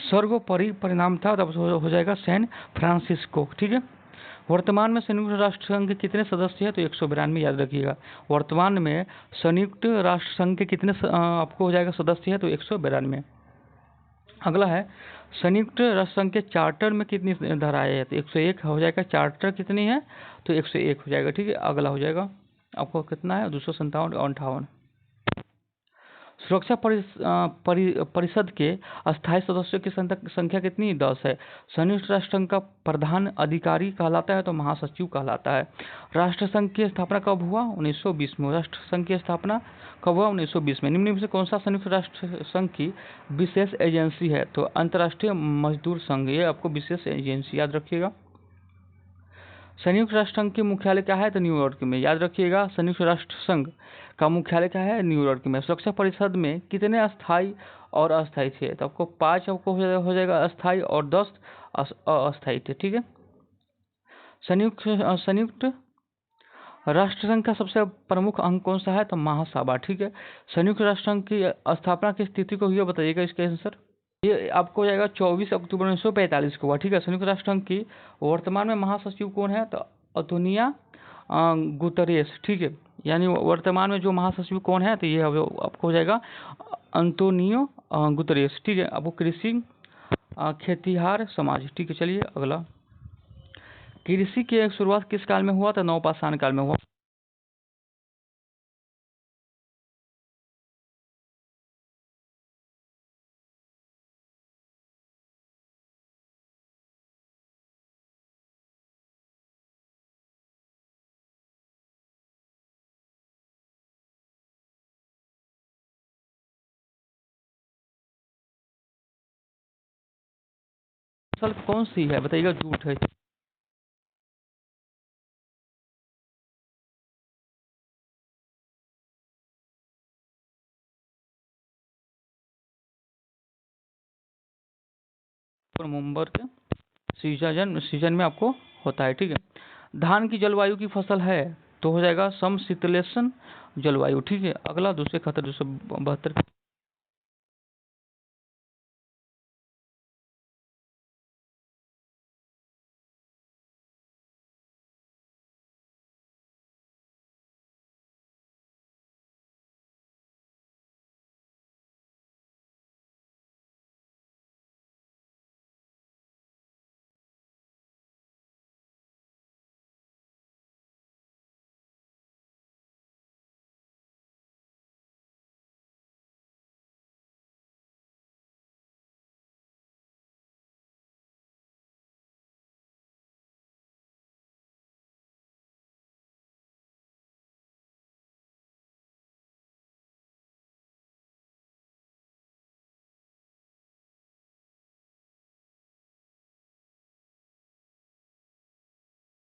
सर्वोपरि परिणाम था, तब हो जाएगा सैन फ्रांसिस्को, ठीक है। वर्तमान में संयुक्त राष्ट्र संघ के कितने सदस्य हैं? तो 192, याद रखिएगा। वर्तमान में संयुक्त राष्ट्र संघ के कितने आपको हो जाएगा सदस्य है? तो 192। अगला है संयुक्त राष्ट्र संघ के चार्टर में कितनी धाराएं हैं? तो 101 हो जाएगा। चार्टर कितनी है? तो 101 हो जाएगा। ठीक है, अगला हो जाएगा आपको कितना है? 257 और 58। सुरक्षा परिषद के अस्थायी सदस्यों की संख्या कितनी? 10 है। संयुक्त राष्ट्र संघ का प्रधान अधिकारी कहलाता है तो महासचिव कहलाता है। राष्ट्र संघ की स्थापना कब हुआ? 1920 में। राष्ट्र संघ की स्थापना कब हुआ? 1920 में। निम्न में से कौन सा संयुक्त राष्ट्र संघ की विशेष एजेंसी है? तो अंतर्राष्ट्रीय मजदूर संघ, ये आपको विशेष एजेंसी याद रखिएगा। संयुक्त राष्ट्र संघ की मुख्यालय क्या है? तो न्यूयॉर्क में, याद रखिएगा। संयुक्त राष्ट्र संघ का मुख्यालय क्या है? न्यूयॉर्क में। सुरक्षा परिषद में कितने अस्थायी और अस्थायी थे? तो आपको 5 आपको हो जाएगा अस्थायी और 10 अस्थायी थे। ठीक है। संयुक्त राष्ट्र संघ का सबसे प्रमुख अंग कौन सा है? तो महासभा। ठीक है। संयुक्त राष्ट्र संघ की स्थापना किस तिथि को हुई है? बताइएगा इसका आंसर। ये आपको हो जाएगा 24 अक्टूबर 1945 को हुआ। ठीक है। संयुक्त राष्ट्र संघ की वर्तमान में महासचिव कौन है? तो अतोनिया गुतरेस। ठीक है, यानी वर्तमान में जो महासचिव कौन है? तो ये आपको हो जाएगा अंतोनियो गुतरेस। ठीक है। आपको कृषि खेतिहार समाज। ठीक है, चलिए अगला। कृषि की शुरुआत किस काल में हुआ? तो नवपाषाण काल में हुआ। फसल कौन सी है? बताइएगा। जूट है। नवंबर के सीजन में आपको होता है। ठीक है। धान की जलवायु की फसल है तो हो जाएगा समशीतोष्ण जलवायु। ठीक है। अगला दूसरे खतर 272।